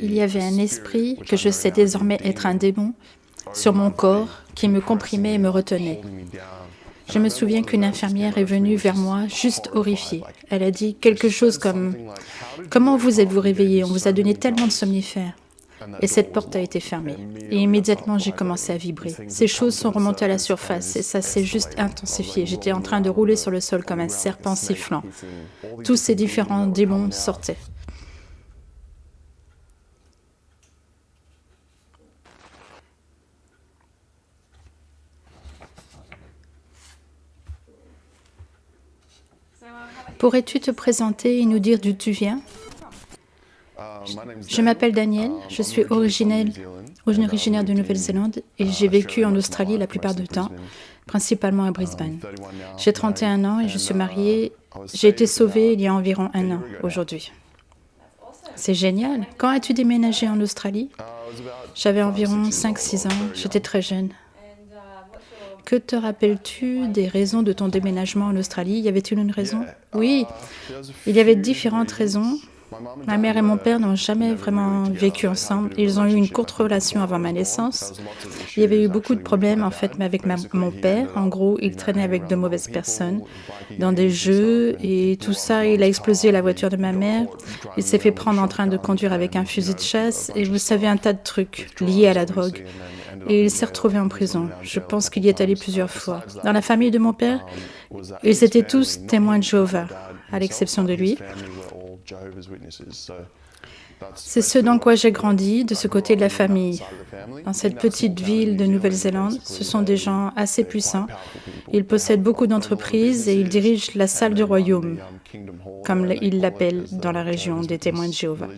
Il y avait un esprit, que je sais désormais être un démon, sur mon corps qui me comprimait et me retenait. Je me souviens qu'une infirmière est venue vers moi, juste horrifiée. Elle a dit quelque chose comme « Comment vous êtes-vous réveillé? On vous a donné tellement de somnifères. » Et cette porte a été fermée. Et immédiatement, j'ai commencé à vibrer. Ces choses sont remontées à la surface et ça s'est juste intensifié. J'étais en train de rouler sur le sol comme un serpent sifflant. Tous ces différents démons sortaient. Pourrais-tu te présenter et nous dire d'où tu viens? Je m'appelle Daniel, je suis originaire de Nouvelle-Zélande et j'ai vécu en Australie la plupart du temps, principalement à Brisbane. J'ai 31 ans et je suis mariée. J'ai été sauvée il y a environ 1 an aujourd'hui. C'est génial. Quand as-tu déménagé en Australie? J'avais environ 5-6 ans, j'étais très jeune. Que te rappelles-tu des raisons de ton déménagement en Australie? Y avait-il une raison? Oui, il y avait différentes raisons. Ma mère et mon père n'ont jamais vraiment vécu ensemble. Ils ont eu une courte relation avant ma naissance. Il y avait eu beaucoup de problèmes en fait avec mon père. En gros, il traînait avec de mauvaises personnes dans des jeux et tout ça. Il a explosé la voiture de ma mère. Il s'est fait prendre en train de conduire avec un fusil de chasse et vous savez un tas de trucs liés à la drogue. Et il s'est retrouvé en prison. Je pense qu'il y est allé plusieurs fois. Dans la famille de mon père, ils étaient tous témoins de Jéhovah, à l'exception de lui. C'est ce dans quoi j'ai grandi, de ce côté de la famille. Dans cette petite ville de Nouvelle-Zélande, ce sont des gens assez puissants. Ils possèdent beaucoup d'entreprises et ils dirigent la salle du royaume, comme ils l'appellent dans la région des témoins de Jéhovah.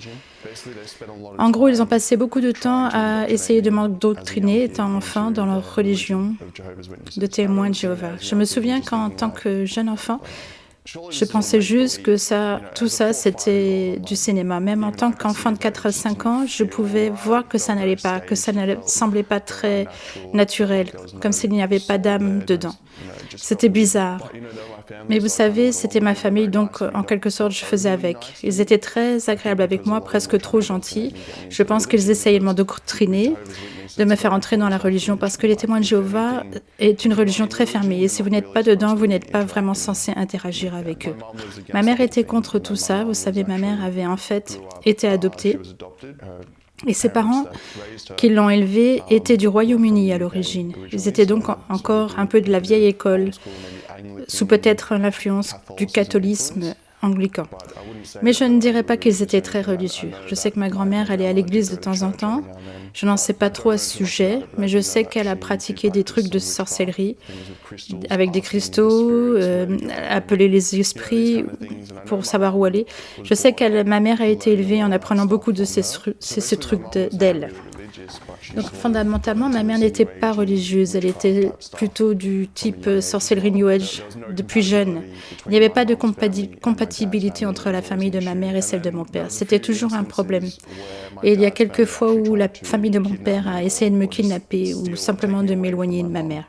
En gros, ils ont passé beaucoup de temps à essayer de m'endoctriner, étant enfant, dans leur religion de témoins de Jéhovah. Je me souviens qu'en tant que jeune enfant, je pensais juste que tout ça, c'était du cinéma. Même en tant qu'enfant de 4 à 5 ans, je pouvais voir que ça n'allait pas, que ça ne semblait pas très naturel, comme s'il n'y avait pas d'âme dedans. C'était bizarre. Mais vous savez, c'était ma famille, donc en quelque sorte, je faisais avec. Ils étaient très agréables avec moi, presque trop gentils. Je pense qu'ils essayaient de m'endoctriner, de me faire entrer dans la religion, parce que les témoins de Jéhovah est une religion très fermée. Et si vous n'êtes pas dedans, vous n'êtes pas vraiment censé interagir avec eux. Ma mère était contre tout ça. Vous savez, ma mère avait en fait été adoptée. Et ses parents, qui l'ont élevée, étaient du Royaume-Uni à l'origine. Ils étaient donc encore un peu de la vieille école, sous peut-être l'influence du catholisme anglican. Mais je ne dirais pas qu'ils étaient très religieux. Je sais que ma grand-mère allait à l'église de temps en temps. Je n'en sais pas trop à ce sujet, mais je sais qu'elle a pratiqué des trucs de sorcellerie avec des cristaux, appeler les esprits pour savoir où aller. Je sais que ma mère a été élevée en apprenant beaucoup de ces trucs d'elle. Donc fondamentalement, ma mère n'était pas religieuse, elle était plutôt du type sorcellerie New Age depuis jeune. Il n'y avait pas de compatibilité entre la famille de ma mère et celle de mon père. C'était toujours un problème. Et il y a quelques fois où la famille de mon père a essayé de me kidnapper ou simplement de m'éloigner de ma mère.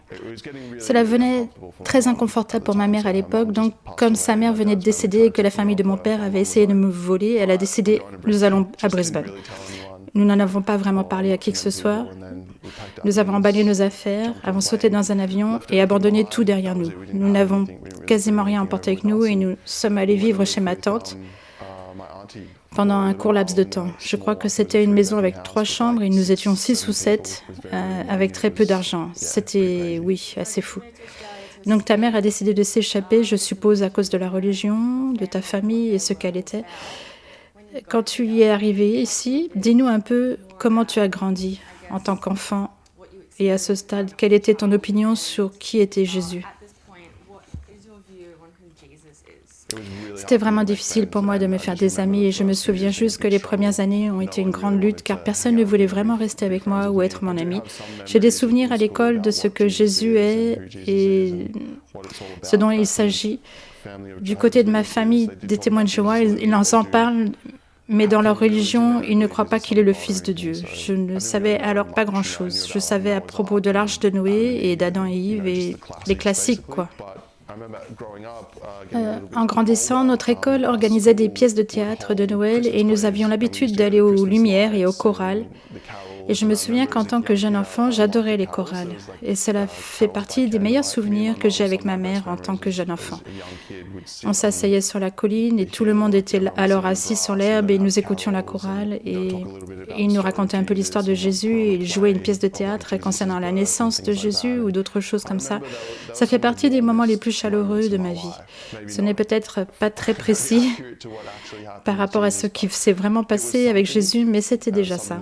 Cela venait très inconfortable pour ma mère à l'époque, donc comme sa mère venait de décéder et que la famille de mon père avait essayé de me voler, elle a décidé « nous allons à Brisbane ». Nous n'en avons pas vraiment parlé à qui que ce soit. Nous avons emballé nos affaires, avons sauté dans un avion et abandonné tout derrière nous. Nous n'avons quasiment rien emporté avec nous et nous sommes allés vivre chez ma tante pendant un court laps de temps. Je crois que c'était une maison avec 3 chambres et nous étions 6 ou 7 avec très peu d'argent. C'était, oui, assez fou. Donc ta mère a décidé de s'échapper, je suppose à cause de la religion, de ta famille et ce qu'elle était. Quand tu y es arrivé ici, dis-nous un peu comment tu as grandi en tant qu'enfant et à ce stade, quelle était ton opinion sur qui était Jésus? C'était vraiment difficile pour moi de me faire des amis et je me souviens juste que les premières années ont été une grande lutte car personne ne voulait vraiment rester avec moi ou être mon ami. J'ai des souvenirs à l'école de ce que Jésus est et ce dont il s'agit. Du côté de ma famille, des témoins de Jéhovah, ils en parlent, mais dans leur religion, ils ne croient pas qu'il est le Fils de Dieu. Je ne savais alors pas grand-chose. Je savais à propos de l'arche de Noé et d'Adam et Ève et les classiques, quoi. En grandissant, notre école organisait des pièces de théâtre de Noël et nous avions l'habitude d'aller aux lumières et au choral. Et je me souviens qu'en tant que jeune enfant, j'adorais les chorales. Et cela fait partie des meilleurs souvenirs que j'ai avec ma mère en tant que jeune enfant. On s'asseyait sur la colline et tout le monde était alors assis sur l'herbe et nous écoutions la chorale. Et il nous racontait un peu l'histoire de Jésus et il jouait une pièce de théâtre concernant la naissance de Jésus ou d'autres choses comme ça. Ça fait partie des moments les plus chaleureux de ma vie. Ce n'est peut-être pas très précis par rapport à ce qui s'est vraiment passé avec Jésus, mais c'était déjà ça.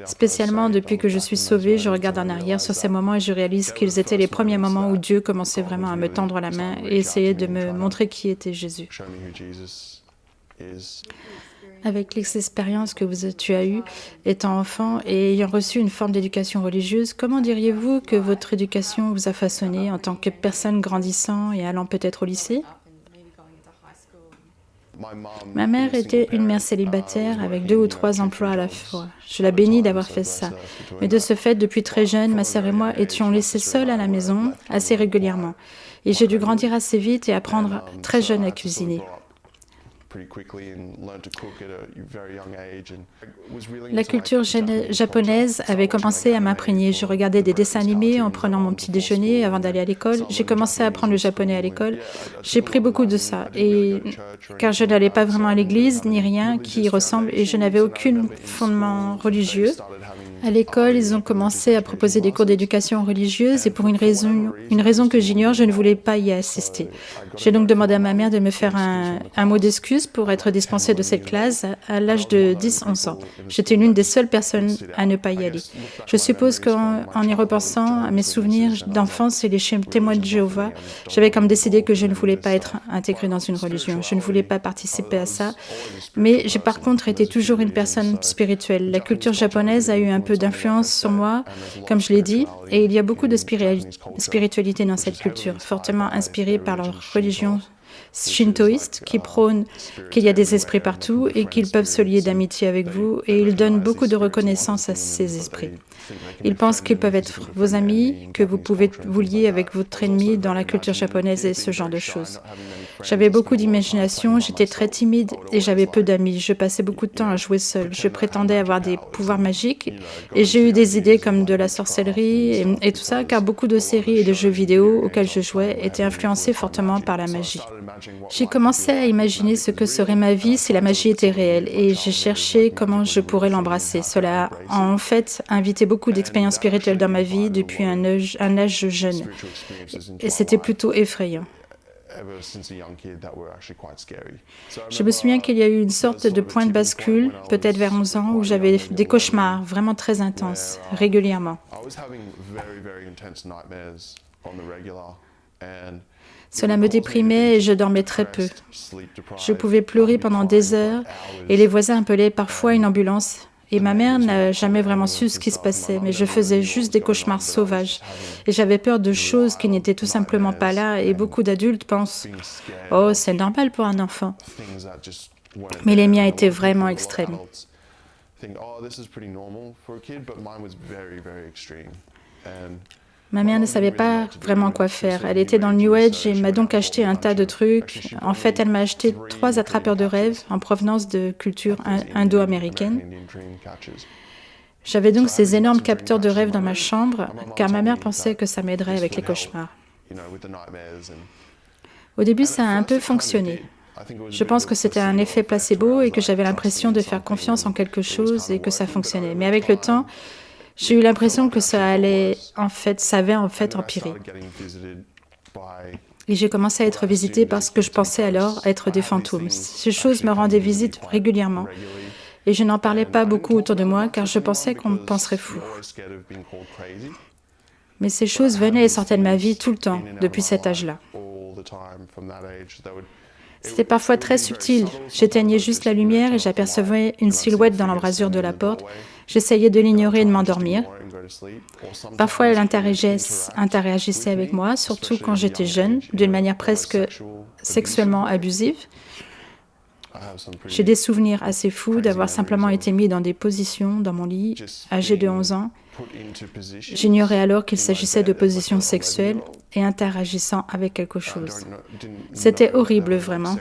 Spécialement depuis que je suis sauvée, je regarde en arrière sur ces moments et je réalise qu'ils étaient les premiers moments où Dieu commençait vraiment à me tendre la main et essayait de me montrer qui était Jésus. Avec l'expérience que tu as eue étant enfant et ayant reçu une forme d'éducation religieuse, comment diriez-vous que votre éducation vous a façonné en tant que personne grandissant et allant peut-être au lycée? Ma mère était une mère célibataire avec 2 ou 3 emplois à la fois. Je la bénis d'avoir fait ça. Mais de ce fait, depuis très jeune, ma sœur et moi étions laissés seuls à la maison assez régulièrement. Et j'ai dû grandir assez vite et apprendre très jeune à cuisiner. La culture japonaise avait commencé à m'imprégner. Je regardais des dessins animés en prenant mon petit déjeuner avant d'aller à l'école. J'ai commencé à apprendre le japonais à l'école. J'ai pris beaucoup de ça. Et car je n'allais pas vraiment à l'église, ni rien qui y ressemble, et je n'avais aucun fondement religieux. À l'école, ils ont commencé à proposer des cours d'éducation religieuse et pour une raison que j'ignore, je ne voulais pas y assister. J'ai donc demandé à ma mère de me faire un mot d'excuse pour être dispensée de cette classe à l'âge de 10-11 ans. J'étais l'une des seules personnes à ne pas y aller. Je suppose qu'en y repensant à mes souvenirs d'enfance et les témoins de Jéhovah, j'avais comme décidé que je ne voulais pas être intégrée dans une religion. Je ne voulais pas participer à ça. Mais j'ai par contre été toujours une personne spirituelle. La culture japonaise a eu un peu d'influence sur moi, comme je l'ai dit, et il y a beaucoup de spiritualité dans cette culture, fortement inspirée par leur religion shintoïste qui prône qu'il y a des esprits partout et qu'ils peuvent se lier d'amitié avec vous, et ils donnent beaucoup de reconnaissance à ces esprits. Ils pensent qu'ils peuvent être vos amis, que vous pouvez vous lier avec votre ennemi dans la culture japonaise et ce genre de choses. J'avais beaucoup d'imagination, j'étais très timide et j'avais peu d'amis. Je passais beaucoup de temps à jouer seule. Je prétendais avoir des pouvoirs magiques et j'ai eu des idées comme de la sorcellerie et tout ça, car beaucoup de séries et de jeux vidéo auxquels je jouais étaient influencés fortement par la magie. J'ai commencé à imaginer ce que serait ma vie si la magie était réelle et j'ai cherché comment je pourrais l'embrasser. Cela a en fait invité beaucoup d'expériences spirituelles dans ma vie depuis un âge jeune et c'était plutôt effrayant. Je me souviens qu'il y a eu une sorte de point de bascule, peut-être vers 11 ans, où j'avais des cauchemars vraiment très intenses, régulièrement. Cela me déprimait et je dormais très peu. Je pouvais pleurer pendant des heures et les voisins appelaient parfois une ambulance. Et ma mère n'a jamais vraiment su ce qui se passait, mais je faisais juste des cauchemars sauvages. Et j'avais peur de choses qui n'étaient tout simplement pas là, et beaucoup d'adultes pensent « Oh, c'est normal pour un enfant ». Mais les miens étaient vraiment extrêmes. Ma mère ne savait pas vraiment quoi faire. Elle était dans le New Age et m'a donc acheté un tas de trucs. En fait, elle m'a acheté 3 attrapeurs de rêves en provenance de culture indo-américaine. J'avais donc ces énormes capteurs de rêves dans ma chambre, car ma mère pensait que ça m'aiderait avec les cauchemars. Au début, ça a un peu fonctionné. Je pense que c'était un effet placebo et que j'avais l'impression de faire confiance en quelque chose et que ça fonctionnait. Mais avec le temps, j'ai eu l'impression que ça avait en fait empiré. Et j'ai commencé à être visitée par ce que je pensais alors être des fantômes. Ces choses me rendaient visite régulièrement. Et je n'en parlais pas beaucoup autour de moi car je pensais qu'on me penserait fou. Mais ces choses venaient et sortaient de ma vie tout le temps, depuis cet âge-là. C'était parfois très subtil. J'éteignais juste la lumière et j'apercevais une silhouette dans l'embrasure de la porte. J'essayais de l'ignorer et de m'endormir. Parfois, elle interagissait avec moi, surtout quand j'étais jeune, d'une manière presque sexuellement abusive. J'ai des souvenirs assez fous d'avoir simplement été mis dans des positions dans mon lit, âgé de 11 ans. J'ignorais alors qu'il s'agissait de positions sexuelles et interagissant avec quelque chose. C'était horrible, vraiment.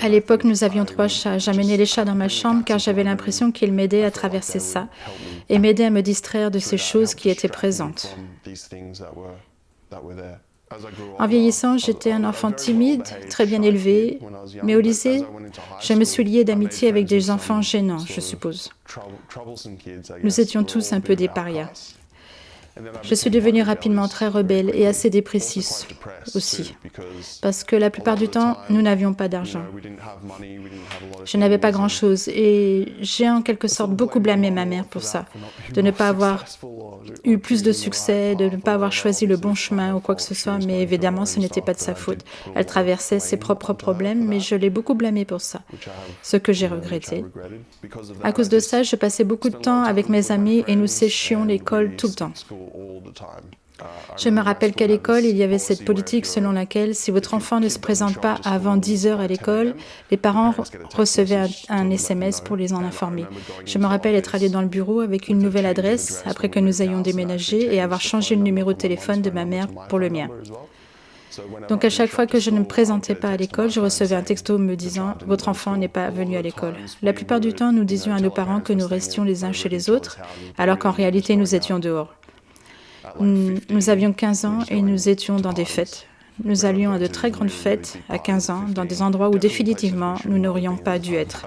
À l'époque, nous avions 3 chats. J'amenais les chats dans ma chambre car j'avais l'impression qu'ils m'aidaient à traverser ça et m'aidaient à me distraire de ces choses qui étaient présentes. En vieillissant, j'étais un enfant timide, très bien élevé, mais au lycée, je me suis lié d'amitié avec des enfants gênants, je suppose. Nous étions tous un peu des parias. Je suis devenue rapidement très rebelle et assez dépressif aussi, parce que la plupart du temps, nous n'avions pas d'argent. Je n'avais pas grand-chose et j'ai en quelque sorte beaucoup blâmé ma mère pour ça, de ne pas avoir eu plus de succès, de ne pas avoir choisi le bon chemin ou quoi que ce soit, mais évidemment, ce n'était pas de sa faute. Elle traversait ses propres problèmes, mais je l'ai beaucoup blâmée pour ça, ce que j'ai regretté. À cause de ça, je passais beaucoup de temps avec mes amis et nous séchions l'école tout le temps. Je me rappelle qu'à l'école, il y avait cette politique selon laquelle si votre enfant ne se présente pas avant 10 heures à l'école, les parents recevaient un SMS pour les en informer. Je me rappelle être allée dans le bureau avec une nouvelle adresse après que nous ayons déménagé et avoir changé le numéro de téléphone de ma mère pour le mien. Donc à chaque fois que je ne me présentais pas à l'école, je recevais un texto me disant « Votre enfant n'est pas venu à l'école ». La plupart du temps, nous disions à nos parents que nous restions les uns chez les autres, alors qu'en réalité, nous étions dehors. Nous avions 15 ans et nous étions dans des fêtes. Nous allions à de très grandes fêtes à 15 ans, dans des endroits où définitivement nous n'aurions pas dû être.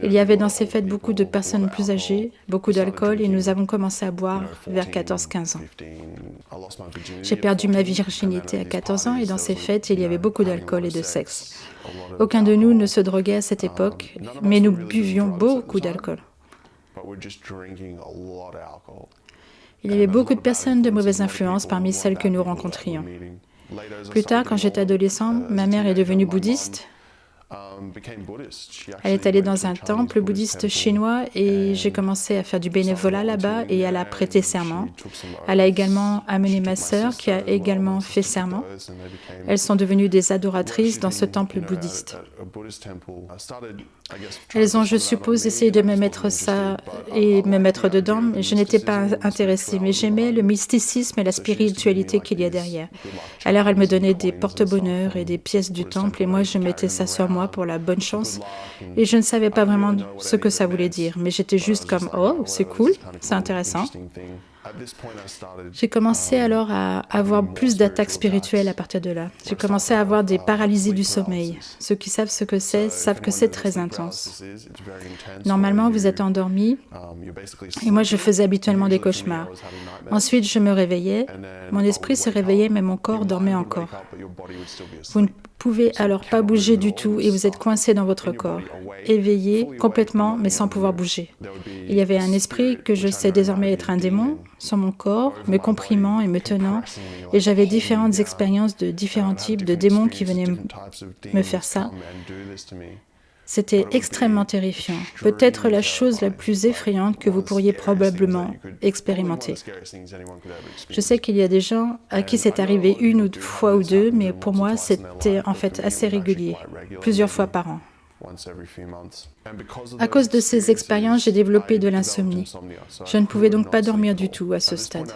Il y avait dans ces fêtes beaucoup de personnes plus âgées, beaucoup d'alcool et nous avons commencé à boire vers 14-15 ans. J'ai perdu ma virginité à 14 ans et dans ces fêtes, il y avait beaucoup d'alcool et de sexe. Aucun de nous ne se droguait à cette époque, mais nous buvions beaucoup d'alcool. Il y avait beaucoup de personnes de mauvaise influence parmi celles que nous rencontrions. Plus tard, quand j'étais adolescent, ma mère est devenue bouddhiste. Elle est allée dans un temple bouddhiste chinois et j'ai commencé à faire du bénévolat là-bas et elle a prêté serment. Elle a également amené ma sœur qui a également fait serment. Elles sont devenues des adoratrices dans ce temple bouddhiste. Elles ont, je suppose, essayé de me mettre ça et me mettre dedans, mais je n'étais pas intéressée, mais j'aimais le mysticisme et la spiritualité qu'il y a derrière. Alors elles me donnaient des porte-bonheur et des pièces du temple et moi je mettais ça sur moi pour la bonne chance et je ne savais pas vraiment ce que ça voulait dire, mais j'étais juste comme « Oh, c'est cool, c'est intéressant ». J'ai commencé alors à avoir plus d'attaques spirituelles à partir de là. J'ai commencé à avoir des paralysies du sommeil. Ceux qui savent ce que c'est savent que c'est très intense. Normalement, vous êtes endormi et moi, je faisais habituellement des cauchemars. Ensuite, je me réveillais. Mon esprit se réveillait, mais mon corps dormait encore. Vous ne pouvez alors pas bouger du tout et vous êtes coincé dans votre corps, éveillé complètement, mais sans pouvoir bouger. Il y avait un esprit que je sais désormais être un démon sur mon corps, me comprimant et me tenant, et j'avais différentes expériences de différents types de démons qui venaient me faire ça. C'était extrêmement terrifiant, peut-être la chose la plus effrayante que vous pourriez probablement expérimenter. Je sais qu'il y a des gens à qui c'est arrivé une fois ou deux, mais pour moi, c'était en fait assez régulier, plusieurs fois par an. À cause de ces expériences, j'ai développé de l'insomnie. Je ne pouvais donc pas dormir du tout à ce stade.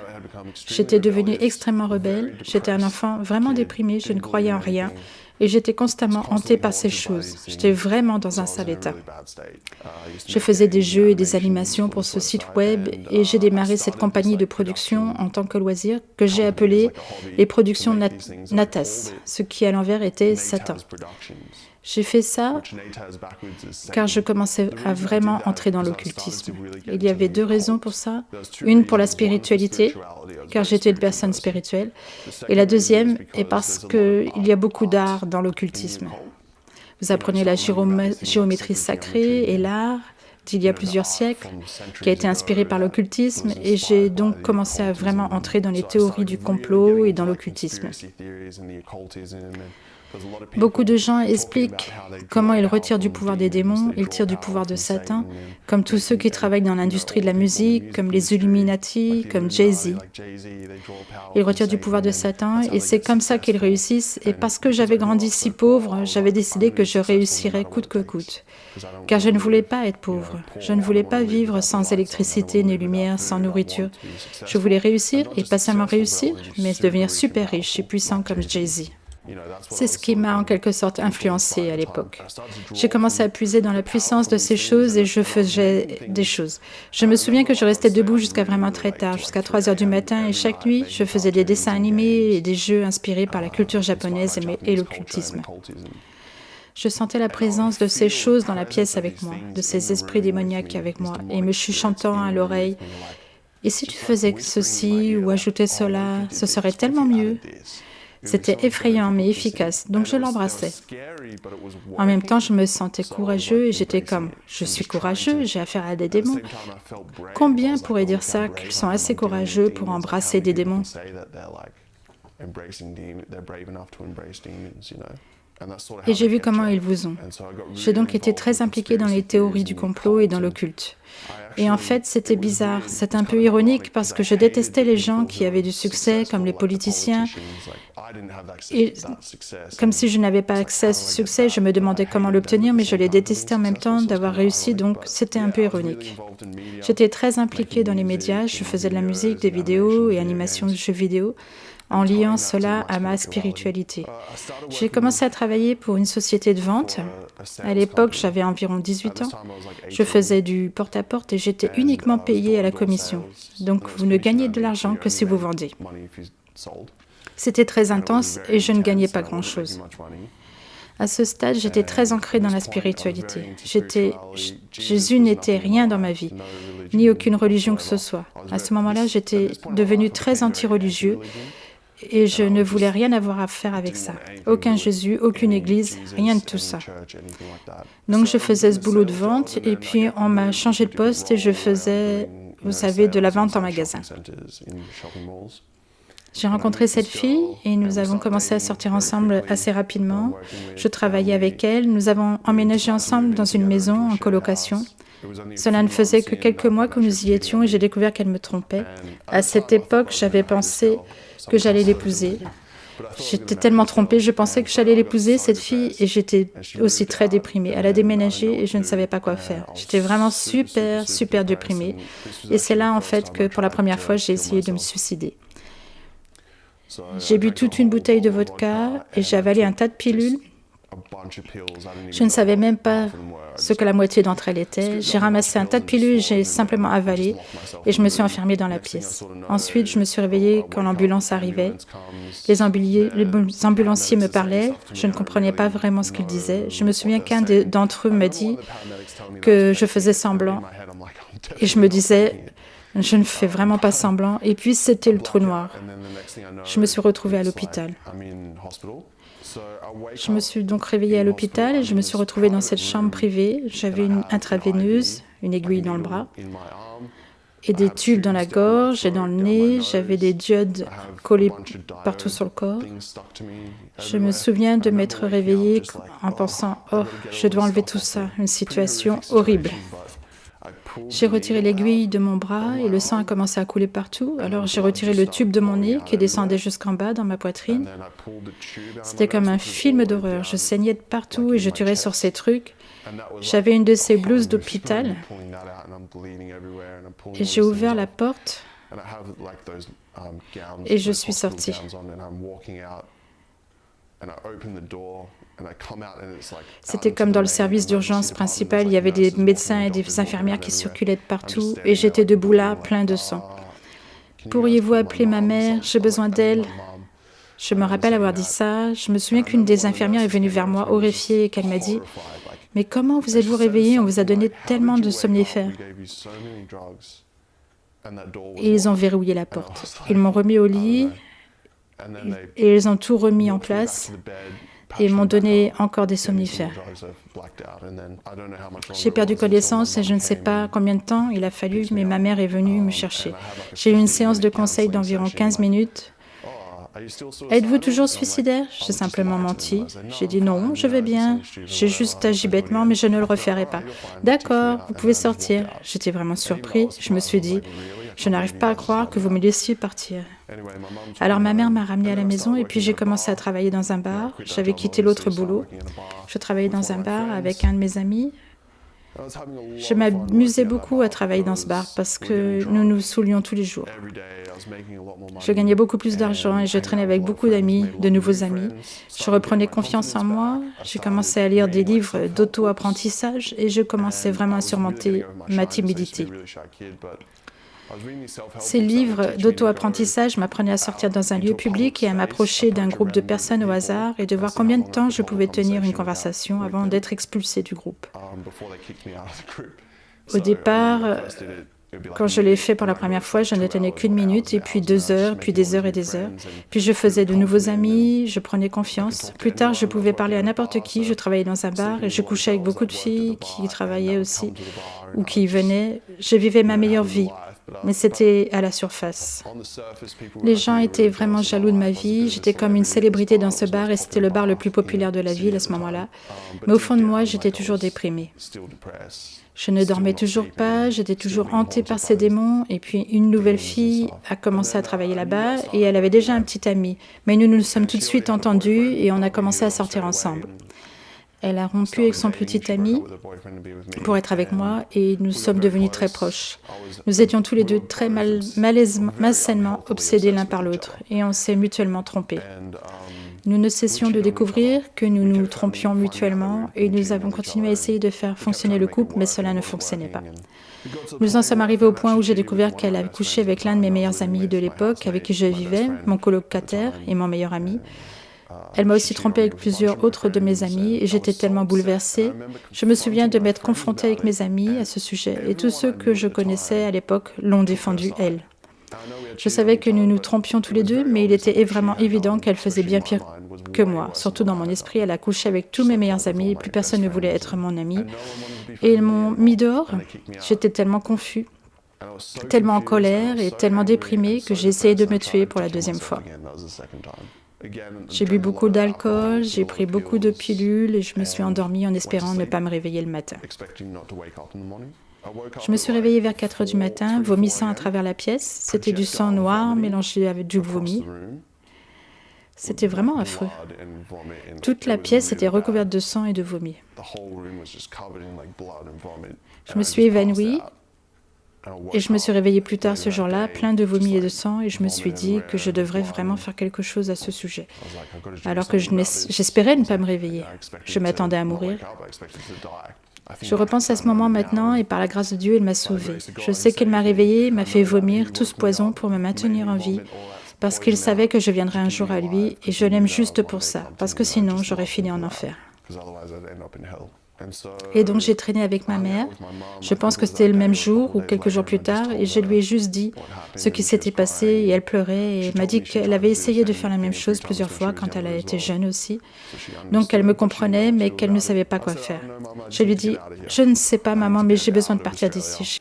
J'étais devenue extrêmement rebelle, j'étais un enfant vraiment déprimé, je ne croyais en rien. Et j'étais constamment hantée par ces choses. J'étais vraiment dans un sale état. Je faisais des jeux et des animations pour ce site web et j'ai démarré cette compagnie de production en tant que loisir que j'ai appelée les productions Natas, ce qui à l'envers était Satan. J'ai fait ça car je commençais à vraiment entrer dans l'occultisme. Il y avait 2 raisons pour ça. Une pour la spiritualité, car j'étais une personne spirituelle. Et la deuxième est parce qu'il y a beaucoup d'art dans l'occultisme. Vous apprenez la géométrie sacrée et l'art d'il y a plusieurs siècles, qui a été inspiré par l'occultisme, et j'ai donc commencé à vraiment entrer dans les théories du complot et dans l'occultisme. Beaucoup de gens expliquent comment ils retirent du pouvoir des démons, ils tirent du pouvoir de Satan, comme tous ceux qui travaillent dans l'industrie de la musique, comme les Illuminati, comme Jay-Z. Ils retirent du pouvoir de Satan et c'est comme ça qu'ils réussissent. Et parce que j'avais grandi si pauvre, j'avais décidé que je réussirais coûte que coûte. Car je ne voulais pas être pauvre. Je ne voulais pas vivre sans électricité ni lumière, sans nourriture. Je voulais réussir et pas seulement réussir, mais devenir super riche et puissant comme Jay-Z. C'est ce qui m'a en quelque sorte influencé à l'époque. J'ai commencé à puiser dans la puissance de ces choses et je faisais des choses. Je me souviens que je restais debout jusqu'à vraiment très tard, jusqu'à 3 heures du matin, et chaque nuit, je faisais des dessins animés et des jeux inspirés par la culture japonaise et l'occultisme. Je sentais la présence de ces choses dans la pièce avec moi, de ces esprits démoniaques avec moi, et me chuchotant à l'oreille. Et si tu faisais ceci ou ajoutais cela, ce serait tellement mieux. C'était effrayant mais efficace, donc je l'embrassais. En même temps, je me sentais courageux et j'étais comme « Je suis courageux, j'ai affaire à des démons. » Combien pourraient dire ça, qu'ils sont assez courageux pour embrasser des démons? Et j'ai vu comment ils vous ont. J'ai donc été très impliquée dans les théories du complot et dans l'occulte. Et en fait, c'était bizarre, c'est un peu ironique parce que je détestais les gens qui avaient du succès, comme les politiciens. Et comme si je n'avais pas accès à ce succès, je me demandais comment l'obtenir, mais je les détestais en même temps d'avoir réussi, donc c'était un peu ironique. J'étais très impliquée dans les médias, je faisais de la musique, des vidéos et animations de jeux vidéo, en liant cela à ma spiritualité. J'ai commencé à travailler pour une société de vente. À l'époque, j'avais environ 18 ans. Je faisais du porte-à-porte et j'étais uniquement payée à la commission. Donc, vous ne gagnez de l'argent que si vous vendez. C'était très intense et je ne gagnais pas grand-chose. À ce stade, j'étais très ancrée dans la spiritualité. Jésus n'était rien dans ma vie, ni aucune religion que ce soit. À ce moment-là, j'étais devenue très anti-religieux et je ne voulais rien avoir à faire avec ça. Aucun Jésus, aucune église, rien de tout ça. Donc je faisais ce boulot de vente et puis on m'a changé de poste et je faisais, vous savez, de la vente en magasin. J'ai rencontré cette fille et nous avons commencé à sortir ensemble assez rapidement. Je travaillais avec elle. Nous avons emménagé ensemble dans une maison en colocation. Cela ne faisait que quelques mois que nous y étions et j'ai découvert qu'elle me trompait. À cette époque, j'avais pensé que j'allais l'épouser. J'étais tellement trompée, je pensais que j'allais l'épouser, cette fille, et j'étais aussi très déprimée. Elle a déménagé et je ne savais pas quoi faire. J'étais vraiment super déprimée. Et c'est là, en fait, que pour la première fois, j'ai essayé de me suicider. J'ai bu toute une bouteille de vodka et j'ai avalé un tas de pilules. Je ne savais même pas ce que la moitié d'entre elles étaient. J'ai ramassé un tas de pilules, j'ai simplement avalé et je me suis enfermée dans la pièce. Ensuite, je me suis réveillée quand l'ambulance arrivait. Les ambulanciers me parlaient. Je ne comprenais pas vraiment ce qu'ils disaient. Je me souviens qu'un d'entre eux m'a dit que je faisais semblant et je me disais... Je ne fais vraiment pas semblant. Et puis, c'était le trou noir. Je me suis retrouvée à l'hôpital. Je me suis donc réveillée à l'hôpital et je me suis retrouvée dans cette chambre privée. J'avais une intraveineuse, une aiguille dans le bras, et des tubes dans la gorge et dans le nez. J'avais des diodes collées partout sur le corps. Je me souviens de m'être réveillée en pensant « Oh, je dois enlever tout ça, une situation horrible ». J'ai retiré l'aiguille de mon bras et le sang a commencé à couler partout. Alors j'ai retiré le tube de mon nez qui descendait jusqu'en bas dans ma poitrine. C'était comme un film d'horreur. Je saignais de partout et je tirais sur ces trucs. J'avais une de ces blouses d'hôpital et j'ai ouvert la porte et je suis sortie. C'était comme dans le service d'urgence principal, il y avait des médecins et des infirmières qui circulaient de partout et j'étais debout là, plein de sang. Pourriez-vous appeler ma mère? J'ai besoin d'elle. Je me rappelle avoir dit ça. Je me souviens qu'une des infirmières est venue vers moi, horrifiée, et qu'elle m'a dit « Mais comment vous êtes-vous réveillée? On vous a donné tellement de somnifères. » Et ils ont verrouillé la porte. Ils m'ont remis au lit et ils ont tout remis en place. Et m'ont donné encore des somnifères. J'ai perdu connaissance et je ne sais pas combien de temps il a fallu, mais ma mère est venue me chercher. J'ai eu une séance de conseil d'environ 15 minutes Êtes-vous toujours suicidaire? J'ai simplement menti. J'ai dit non, je vais bien. J'ai juste agi bêtement, mais je ne le referai pas. D'accord, vous pouvez sortir. J'étais vraiment surpris. Je me suis dit, je n'arrive pas à croire que vous me laissiez partir. Alors ma mère m'a ramenée à la maison et puis j'ai commencé à travailler dans un bar. J'avais quitté l'autre boulot. Je travaillais dans un bar avec un de mes amis. Je m'amusais beaucoup à travailler dans ce bar parce que nous nous saoulions tous les jours. Je gagnais beaucoup plus d'argent et je traînais avec beaucoup d'amis, de nouveaux amis. Je reprenais confiance en moi. J'ai commencé à lire des livres d'auto-apprentissage et je commençais vraiment à surmonter ma timidité. Ces livres d'auto-apprentissage m'apprenaient à sortir dans un lieu public et à m'approcher d'un groupe de personnes au hasard et de voir combien de temps je pouvais tenir une conversation avant d'être expulsé du groupe. Au départ, quand je l'ai fait pour la première fois, je ne tenais qu'une minute, et puis 2 heures, puis des heures et des heures. Puis je faisais de nouveaux amis, je prenais confiance. Plus tard, je pouvais parler à n'importe qui, je travaillais dans un bar et je couchais avec beaucoup de filles qui travaillaient aussi ou qui venaient. Je vivais ma meilleure vie, mais c'était à la surface. Les gens étaient vraiment jaloux de ma vie, j'étais comme une célébrité dans ce bar et c'était le bar le plus populaire de la ville à ce moment-là. Mais au fond de moi, j'étais toujours déprimée. Je ne dormais toujours pas, j'étais toujours hantée par ces démons. Et puis une nouvelle fille a commencé à travailler là-bas et elle avait déjà un petit ami. Mais nous nous sommes tout de suite entendus et on a commencé à sortir ensemble. Elle a rompu avec son petit ami pour être avec moi et nous sommes devenus très proches. Nous étions tous les deux très malsainement obsédés l'un par l'autre et on s'est mutuellement trompés. Nous ne cessions de découvrir que nous nous trompions mutuellement et nous avons continué à essayer de faire fonctionner le couple, mais cela ne fonctionnait pas. Nous en sommes arrivés au point où j'ai découvert qu'elle avait couché avec l'un de mes meilleurs amis de l'époque, avec qui je vivais, mon colocataire et mon meilleur ami. Elle m'a aussi trompée avec plusieurs autres de mes amis et j'étais tellement bouleversée. Je me souviens de m'être confrontée avec mes amis à ce sujet et tous ceux que je connaissais à l'époque l'ont défendue, elle. Je savais que nous nous trompions tous les deux, mais il était vraiment évident qu'elle faisait bien pire que moi. Surtout dans mon esprit, elle a couché avec tous mes meilleurs amis et plus personne ne voulait être mon ami. Et ils m'ont mis dehors. J'étais tellement confus, tellement en colère et tellement déprimée que j'ai essayé de me tuer pour la deuxième fois. J'ai bu beaucoup d'alcool, j'ai pris beaucoup de pilules et je me suis endormie en espérant ne pas me réveiller le matin. Je me suis réveillée vers 4 heures du matin, vomissant à travers la pièce. C'était du sang noir mélangé avec du vomi. C'était vraiment affreux. Toute la pièce était recouverte de sang et de vomi. Je me suis évanouie et je me suis réveillée plus tard ce jour-là, plein de vomi et de sang, et je me suis dit que je devrais vraiment faire quelque chose à ce sujet. Alors que j'espérais ne pas me réveiller. Je m'attendais à mourir. Je repense à ce moment maintenant et par la grâce de Dieu, il m'a sauvée. Je sais qu'il m'a réveillée, m'a fait vomir tout ce poison pour me maintenir en vie, parce qu'il savait que je viendrais un jour à lui et je l'aime juste pour ça, parce que sinon j'aurais fini en enfer. Et donc j'ai traîné avec ma mère. Je pense que c'était le même jour ou quelques jours plus tard et je lui ai juste dit ce qui s'était passé et elle pleurait et m'a dit qu'elle avait essayé de faire la même chose plusieurs fois quand elle a été jeune aussi. Donc elle me comprenait mais qu'elle ne savait pas quoi faire. Je lui ai dit « Je ne sais pas maman mais j'ai besoin de partir d'ici.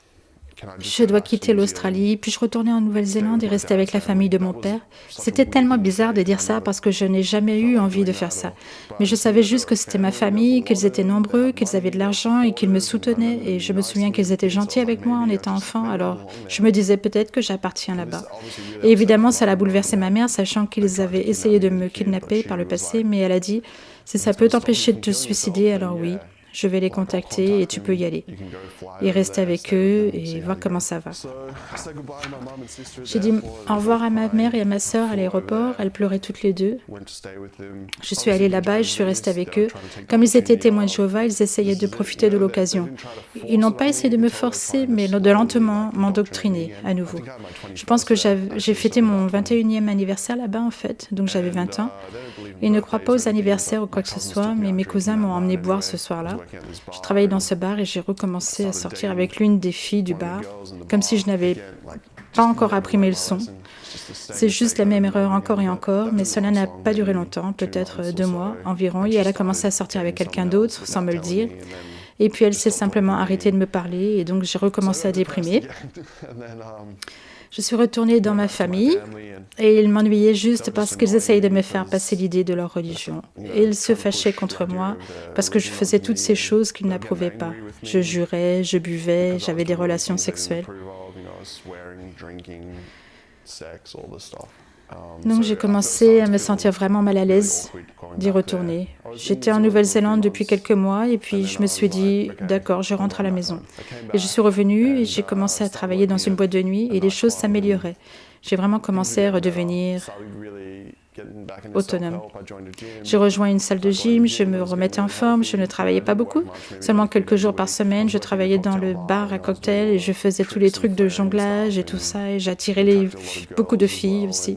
Je dois quitter l'Australie, puis je retournais en Nouvelle-Zélande et rester avec la famille de mon père. » C'était tellement bizarre de dire ça parce que je n'ai jamais eu envie de faire ça. Mais je savais juste que c'était ma famille, qu'ils étaient nombreux, qu'ils avaient de l'argent et qu'ils me soutenaient. Et je me souviens qu'ils étaient gentils avec moi en étant enfant, alors je me disais peut-être que j'appartiens là-bas. Et évidemment, ça a bouleversé ma mère, sachant qu'ils avaient essayé de me kidnapper par le passé, mais elle a dit « Si ça peut t'empêcher de te suicider, alors oui. Je vais les contacter et tu peux y aller. Et rester avec eux et voir comment ça va. » J'ai dit au revoir à ma mère et à ma sœur à l'aéroport. Elles pleuraient toutes les deux. Je suis allée là-bas et je suis restée avec eux. Comme ils étaient témoins de Jéhovah, ils essayaient de profiter de l'occasion. Ils n'ont pas essayé de me forcer, mais de lentement m'endoctriner à nouveau. Je pense que j'ai fêté mon 21e anniversaire là-bas en fait, donc j'avais 20 ans. Ils ne croient pas aux anniversaires ou quoi que ce soit, mais mes cousins m'ont emmené boire ce soir-là. Je travaillais dans ce bar et j'ai recommencé à sortir avec l'une des filles du bar, comme si je n'avais pas encore appris mes leçons. C'est juste la même erreur encore et encore, mais cela n'a pas duré longtemps, peut-être 2 mois environ, et elle a commencé à sortir avec quelqu'un d'autre sans me le dire. Et puis elle s'est simplement arrêtée de me parler et donc j'ai recommencé à déprimer. Je suis retournée dans ma famille et ils m'ennuyaient juste parce qu'ils essayaient de me faire passer l'idée de leur religion. Et ils se fâchaient contre moi parce que je faisais toutes ces choses qu'ils n'approuvaient pas. Je jurais, je buvais, j'avais des relations sexuelles. Donc j'ai commencé à me sentir vraiment mal à l'aise d'y retourner. J'étais en Nouvelle-Zélande depuis quelques mois et puis je me suis dit, d'accord, je rentre à la maison. Et je suis revenue et j'ai commencé à travailler dans une boîte de nuit et les choses s'amélioraient. J'ai vraiment commencé à redevenir autonome. J'ai rejoint une salle de gym, je me remettais en forme, je ne travaillais pas beaucoup. Seulement quelques jours par semaine, je travaillais dans le bar à cocktail et je faisais tous les trucs de jonglage et tout ça et j'attirais beaucoup de filles aussi.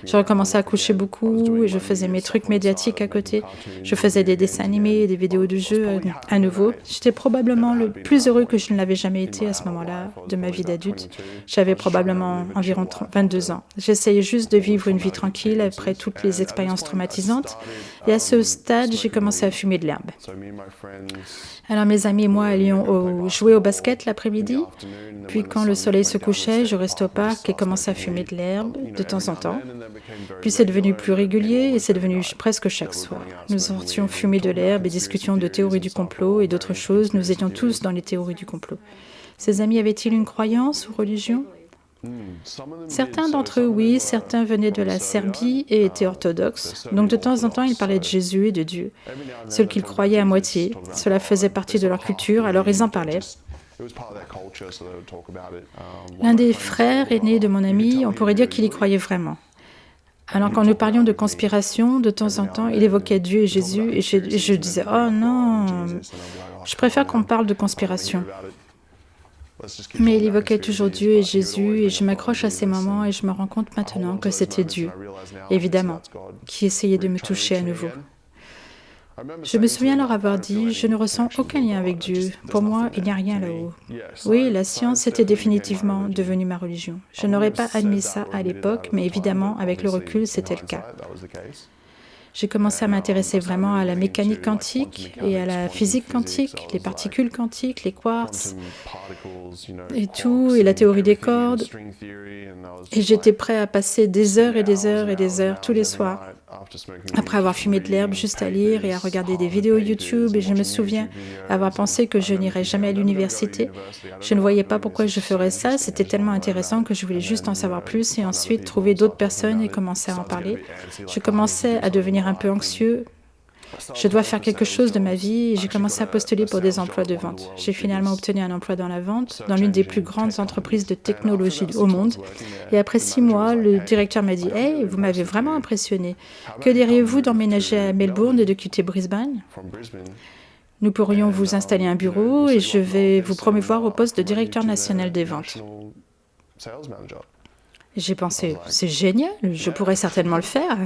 J'ai recommencé à coucher beaucoup et je faisais mes trucs médiatiques à côté. Je faisais des dessins animés et des vidéos de jeux à nouveau. J'étais probablement le plus heureux que je ne l'avais jamais été à ce moment-là de ma vie d'adulte. J'avais probablement environ 22 ans. J'essayais juste de vivre une vie tranquille après toutes les expériences traumatisantes. Et à ce stade, j'ai commencé à fumer de l'herbe. Alors mes amis et moi allions jouer au basket l'après-midi. Puis quand le soleil se couchait, je restais au parc et commençais à fumer de l'herbe de temps en temps. Puis c'est devenu plus régulier et c'est devenu presque chaque soir. Nous sortions fumer de l'herbe et discutions de théories du complot et d'autres choses. Nous étions tous dans les théories du complot. Ces amis avaient-ils une croyance ou religion? Certains d'entre eux, oui, certains venaient de la Serbie et étaient orthodoxes. Donc de temps en temps, ils parlaient de Jésus et de Dieu. Ceux qu'ils croyaient à moitié, cela faisait partie de leur culture, alors ils en parlaient. L'un des frères aînés de mon ami, on pourrait dire qu'il y croyait vraiment. Alors quand nous parlions de conspiration, de temps en temps, il évoquait Dieu et Jésus et je disais « Oh non, je préfère qu'on parle de conspiration ». Mais il évoquait toujours Dieu et Jésus et je m'accroche à ces moments et je me rends compte maintenant que c'était Dieu, évidemment, qui essayait de me toucher à nouveau. Je me souviens leur avoir dit « Je ne ressens aucun lien avec Dieu. Pour moi, il n'y a rien là-haut. » Oui, la science était définitivement devenue ma religion. Je n'aurais pas admis ça à l'époque, mais évidemment, avec le recul, c'était le cas. J'ai commencé à m'intéresser vraiment à la mécanique quantique et à la physique quantique, les particules quantiques, les quartz et tout, et la théorie des cordes. Et j'étais prêt à passer des heures et des heures et des heures tous les soirs, après avoir fumé de l'herbe, juste à lire et à regarder des vidéos YouTube. Et je me souviens avoir pensé que je n'irais jamais à l'université. Je ne voyais pas pourquoi je ferais ça. C'était tellement intéressant que je voulais juste en savoir plus et ensuite trouver d'autres personnes et commencer à en parler. Je commençais à devenir un peu anxieux. Je dois faire quelque chose de ma vie et j'ai commencé à postuler pour des emplois de vente. J'ai finalement obtenu un emploi dans la vente, dans l'une des plus grandes entreprises de technologie au monde. Et après 6 mois, le directeur m'a dit « Hey, vous m'avez vraiment impressionné. Que diriez-vous d'emménager à Melbourne et de quitter Brisbane ? Nous pourrions vous installer un bureau et je vais vous promouvoir au poste de directeur national des ventes. » J'ai pensé « C'est génial, je pourrais certainement le faire. »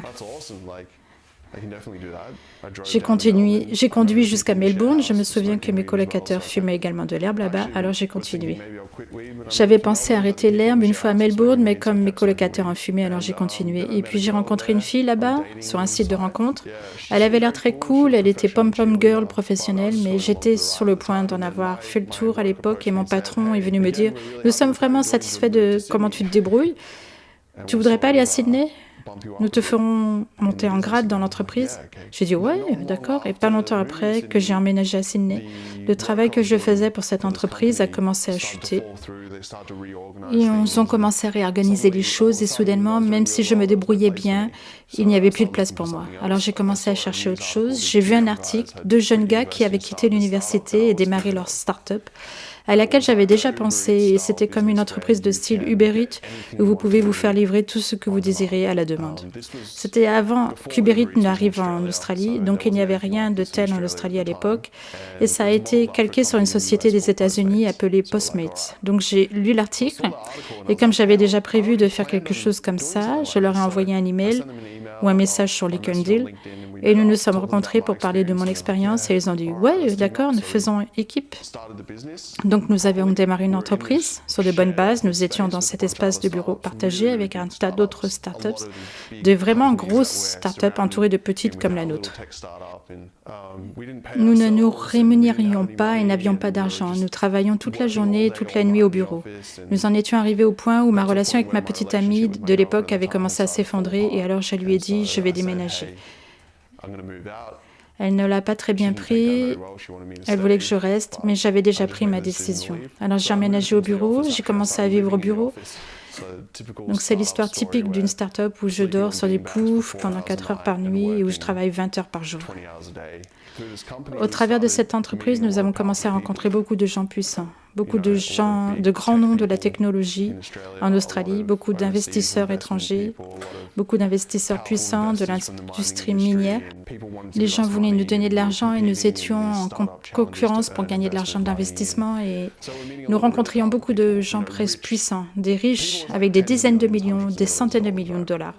J'ai conduit jusqu'à Melbourne. Je me souviens que mes colocataires fumaient également de l'herbe là-bas, alors j'ai continué. J'avais pensé arrêter l'herbe une fois à Melbourne, mais comme mes colocataires en fumaient, alors j'ai continué. Et puis j'ai rencontré une fille là-bas, sur un site de rencontre. Elle avait l'air très cool, elle était pom-pom girl professionnelle, mais j'étais sur le point d'en avoir fait le tour à l'époque et mon patron est venu me dire « Nous sommes vraiment satisfaits de comment tu te débrouilles. Tu voudrais pas aller à Sydney ? Nous te ferons monter en grade dans l'entreprise. » J'ai dit « Ouais, d'accord. » Et pas longtemps après que j'ai emménagé à Sydney, le travail que je faisais pour cette entreprise a commencé à chuter. Et ils ont commencé à réorganiser les choses et soudainement, même si je me débrouillais bien, il n'y avait plus de place pour moi. Alors j'ai commencé à chercher autre chose. J'ai vu un article de jeunes gars qui avaient quitté l'université et démarré leur start-up, à laquelle j'avais déjà pensé, et c'était comme une entreprise de style Uber Eats, où vous pouvez vous faire livrer tout ce que vous désirez à la demande. C'était avant qu'Uber Eats n'arrive en Australie, donc il n'y avait rien de tel en Australie à l'époque, et ça a été calqué sur une société des États-Unis appelée Postmates. Donc j'ai lu l'article, et comme j'avais déjà prévu de faire quelque chose comme ça, je leur ai envoyé un email ou un message sur LinkedIn, et nous nous sommes rencontrés pour parler de mon expérience, et ils ont dit « Ouais, d'accord, nous faisons équipe. » Donc Donc nous avions démarré une entreprise sur de bonnes bases. Nous étions dans cet espace de bureau partagé avec un tas d'autres startups, de vraiment grosses startups entourées de petites comme la nôtre. Nous ne nous rémunérions pas et n'avions pas d'argent. Nous travaillions toute la journée et toute la nuit au bureau. Nous en étions arrivés au point où ma relation avec ma petite amie de l'époque avait commencé à s'effondrer et alors je lui ai dit « je vais déménager ». Elle ne l'a pas très bien pris, elle voulait que je reste, mais j'avais déjà pris ma décision. Alors j'ai emménagé au bureau, j'ai commencé à vivre au bureau. Donc c'est l'histoire typique d'une start-up où je dors sur des poufs pendant 4 heures par nuit et où je travaille 20 heures par jour. Au travers de cette entreprise, nous avons commencé à rencontrer beaucoup de gens puissants, beaucoup de gens, de grands noms de la technologie en Australie, beaucoup d'investisseurs étrangers, beaucoup d'investisseurs puissants de l'industrie minière. Les gens voulaient nous donner de l'argent et nous étions en concurrence pour gagner de l'argent d'investissement et nous rencontrions beaucoup de gens presque puissants, des riches avec des dizaines de millions, des centaines de millions de dollars.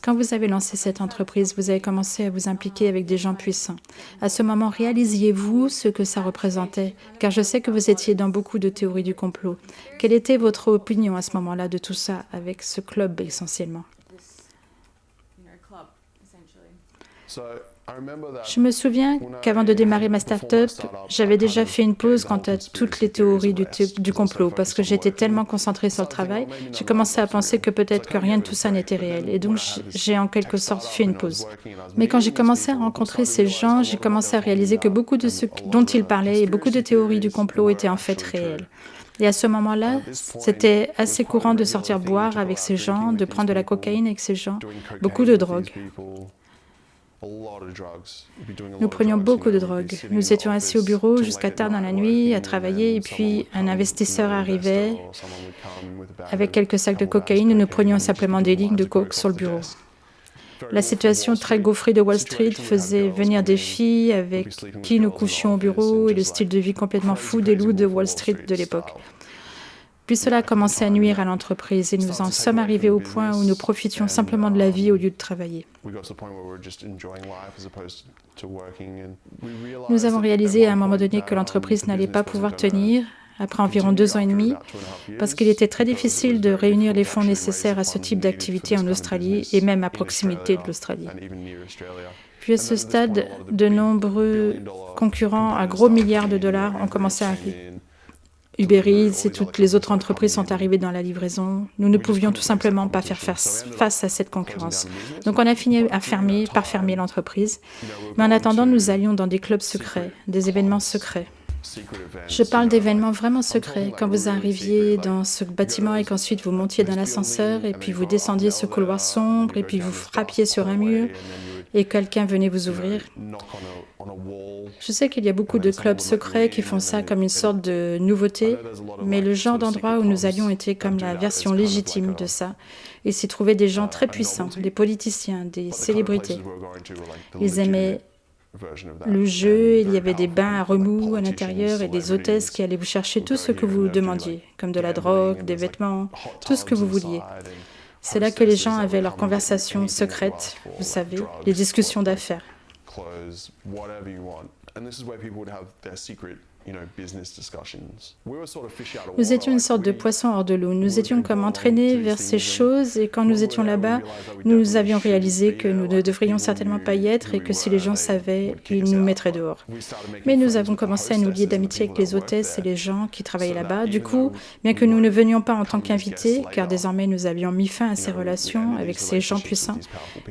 Quand vous avez lancé cette entreprise, vous avez commencé à vous impliquer avec des gens puissants. À ce moment, réalisiez-vous ce que ça représentait? Car je sais que vous étiez dans beaucoup de théories du complot. Quelle était votre opinion à ce moment-là de tout ça, avec ce club essentiellement? Je me souviens qu'avant de démarrer ma start-up, j'avais déjà fait une pause quant à toutes les théories du complot parce que j'étais tellement concentrée sur le travail, j'ai commencé à penser que peut-être que rien de tout ça n'était réel et donc j'ai en quelque sorte fait une pause. Mais quand j'ai commencé à rencontrer ces gens, j'ai commencé à réaliser que beaucoup de ce dont ils parlaient et beaucoup de théories du complot étaient en fait réelles. Et à ce moment-là, c'était assez courant de sortir boire avec ces gens, de prendre de la cocaïne avec ces gens, beaucoup de drogue. Nous prenions beaucoup de drogue. Nous étions assis au bureau jusqu'à tard dans la nuit à travailler et puis un investisseur arrivait avec quelques sacs de cocaïne et nous prenions simplement des lignes de coke sur le bureau. La situation très gaufrée de Wall Street faisait venir des filles avec qui nous couchions au bureau et le style de vie complètement fou des loups de Wall Street de l'époque. Puis cela a commencé à nuire à l'entreprise et nous en sommes arrivés au point où nous profitions simplement de la vie au lieu de travailler. Nous avons réalisé à un moment donné que l'entreprise n'allait pas pouvoir tenir après environ 2 ans et demi parce qu'il était très difficile de réunir les fonds nécessaires à ce type d'activité en Australie et même à proximité de l'Australie. Puis à ce stade, de nombreux concurrents à gros milliards de dollars ont commencé à arriver. Uber Eats et toutes les autres entreprises sont arrivées dans la livraison. Nous ne pouvions tout simplement pas faire face à cette concurrence. Donc on a fini par fermer l'entreprise. Mais en attendant, nous allions dans des clubs secrets, des événements secrets. Je parle d'événements vraiment secrets. Quand vous arriviez dans ce bâtiment et qu'ensuite vous montiez dans l'ascenseur et puis vous descendiez ce couloir sombre et puis vous frappiez sur un mur et quelqu'un venait vous ouvrir. Je sais qu'il y a beaucoup de clubs secrets qui font ça comme une sorte de nouveauté, mais le genre d'endroit où nous allions était comme la version légitime de ça. Il s'y trouvait des gens très puissants, des politiciens, des célébrités. Ils aimaient le jeu, il y avait des bains à remous à l'intérieur et des hôtesses qui allaient vous chercher tout ce que vous demandiez, comme de la drogue, des vêtements, tout ce que vous vouliez. C'est là que les gens avaient leurs conversations secrètes, vous savez, les discussions d'affaires. Nous étions une sorte de poisson hors de l'eau. Nous étions comme entraînés vers ces choses et quand nous étions là-bas, nous avions réalisé que nous ne devrions certainement pas y être et que si les gens savaient, ils nous mettraient dehors. Mais nous avons commencé à nous lier d'amitié avec les hôtesses et les gens qui travaillaient là-bas. Du coup, bien que nous ne venions pas en tant qu'invités, car désormais nous avions mis fin à ces relations avec ces gens puissants,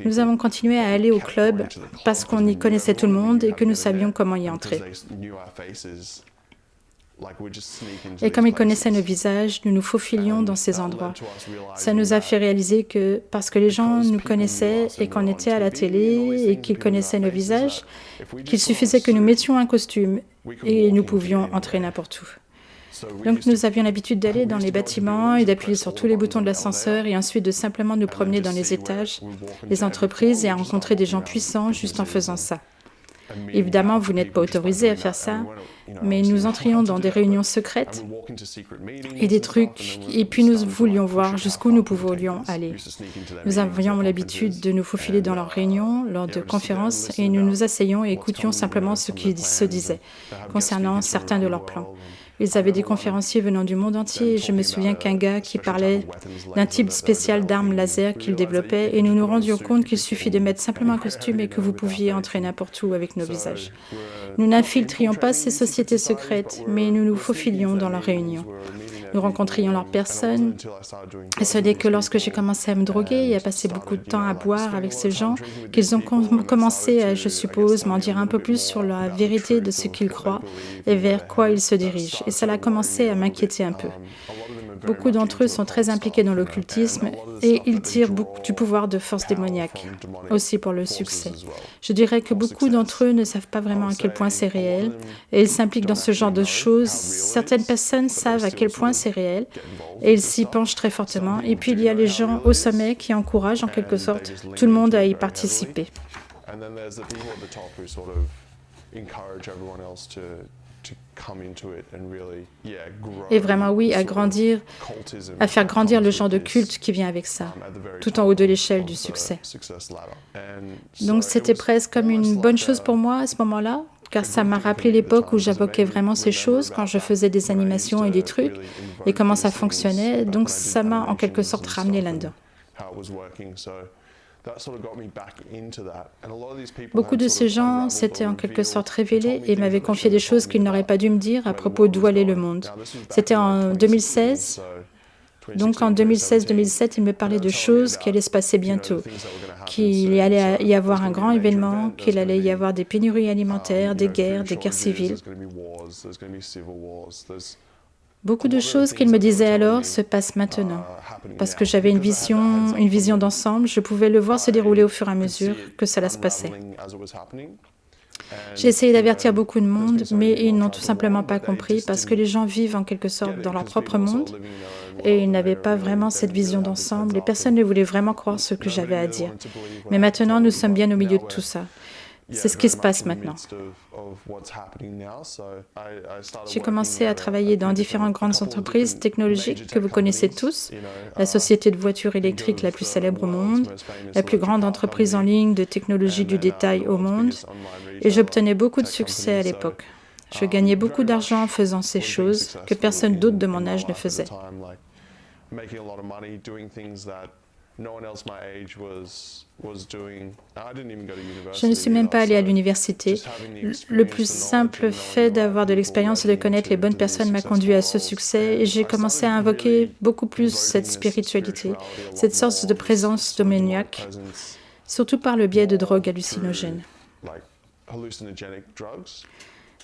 nous avons continué à aller au club parce qu'on y connaissait tout le monde et que nous savions comment y entrer. Et comme ils connaissaient nos visages, nous nous faufilions dans ces endroits. Ça nous a fait réaliser que, parce que les gens nous connaissaient et qu'on était à la télé et qu'ils connaissaient nos visages, qu'il suffisait que nous mettions un costume et nous pouvions entrer n'importe où. Donc nous avions l'habitude d'aller dans les bâtiments et d'appuyer sur tous les boutons de l'ascenseur et ensuite de simplement nous promener dans les étages, les entreprises et à rencontrer des gens puissants juste en faisant ça. Évidemment, vous n'êtes pas autorisé à faire ça, mais nous entrions dans des réunions secrètes et des trucs, et puis nous voulions voir jusqu'où nous pouvions aller. Nous avions l'habitude de nous faufiler dans leurs réunions, lors de conférences, et nous nous asseyions et écoutions simplement ce qui se disait concernant certains de leurs plans. Ils avaient des conférenciers venant du monde entier et je me souviens qu'un gars qui parlait d'un type spécial d'armes laser qu'il développait et nous nous rendions compte qu'il suffit de mettre simplement un costume et que vous pouviez entrer n'importe où avec nos visages. Nous n'infiltrions pas ces sociétés secrètes, mais nous nous faufilions dans leurs réunions. Nous rencontrions leurs personnes et ce n'est que lorsque j'ai commencé à me droguer et à passer beaucoup de temps à boire avec ces gens qu'ils ont commencé à, je suppose, m'en dire un peu plus sur la vérité de ce qu'ils croient et vers quoi ils se dirigent. Et cela a commencé à m'inquiéter un peu. Beaucoup d'entre eux sont très impliqués dans l'occultisme et ils tirent du pouvoir de forces démoniaques, aussi pour le succès. Je dirais que beaucoup d'entre eux ne savent pas vraiment à quel point c'est réel et ils s'impliquent dans ce genre de choses. Certaines personnes savent à quel point c'est réel et ils s'y penchent très fortement. Et puis il y a les gens au sommet qui encouragent en quelque sorte tout le monde à y participer. Et vraiment, oui, à faire grandir le genre de culte qui vient avec ça, tout en haut de l'échelle du succès. Donc c'était presque comme une bonne chose pour moi à ce moment-là, car ça m'a rappelé l'époque où j'invoquais vraiment ces choses, quand je faisais des animations et des trucs, et comment ça fonctionnait. Donc ça m'a en quelque sorte ramené là-dedans. Beaucoup de ces gens s'étaient en quelque sorte révélés et m'avaient confié des choses qu'ils n'auraient pas dû me dire à propos d'où allait le monde. C'était en 2016. Donc en 2016-2017, ils me parlaient de choses qui allaient se passer bientôt, qu'il allait y avoir un grand événement, qu'il allait y avoir des pénuries alimentaires, des guerres civiles. Beaucoup de choses qu'il me disait alors se passent maintenant. Parce que j'avais une vision d'ensemble, je pouvais le voir se dérouler au fur et à mesure que cela se passait. J'ai essayé d'avertir beaucoup de monde, mais ils n'ont tout simplement pas compris parce que les gens vivent en quelque sorte dans leur propre monde et ils n'avaient pas vraiment cette vision d'ensemble et personne ne voulait vraiment croire ce que j'avais à dire. Mais maintenant, nous sommes bien au milieu de tout ça. C'est ce qui se passe maintenant. J'ai commencé à travailler dans différentes grandes entreprises technologiques que vous connaissez tous, la société de voitures électriques la plus célèbre au monde, la plus grande entreprise en ligne de technologie du détail au monde, et j'obtenais beaucoup de succès à l'époque. Je gagnais beaucoup d'argent en faisant ces choses que personne d'autre de mon âge ne faisait. Je ne suis même pas allée à l'université. Le plus simple fait d'avoir de l'expérience et de connaître les bonnes personnes m'a conduit à ce succès et j'ai commencé à invoquer beaucoup plus cette spiritualité, cette sorte de présence démoniaque, surtout par le biais de drogues hallucinogènes.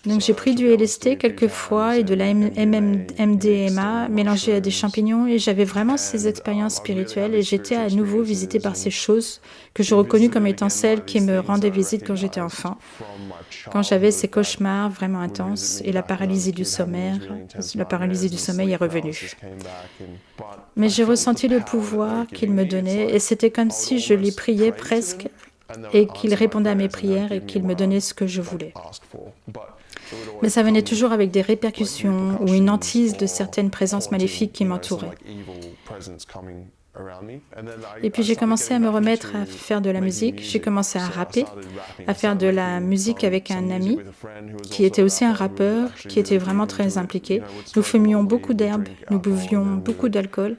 Donc j'ai pris du LSD quelques fois et de la MDMA mélangée à des champignons et j'avais vraiment ces expériences spirituelles et j'étais à nouveau visitée par ces choses que je reconnus comme étant celles qui me rendaient visite quand j'étais enfant, quand j'avais ces cauchemars vraiment intenses et la paralysie du sommeil est revenue. Mais j'ai ressenti le pouvoir qu'il me donnait et c'était comme si je les priais presque et qu'il répondait à mes prières et qu'il me donnait ce que je voulais. Mais ça venait toujours avec des répercussions ou une hantise de certaines présences maléfiques qui m'entouraient. Et puis j'ai commencé à me remettre à faire de la musique, j'ai commencé à rapper, à faire de la musique avec un ami qui était aussi un rappeur, qui était vraiment très impliqué. Nous fumions beaucoup d'herbes, nous buvions beaucoup d'alcool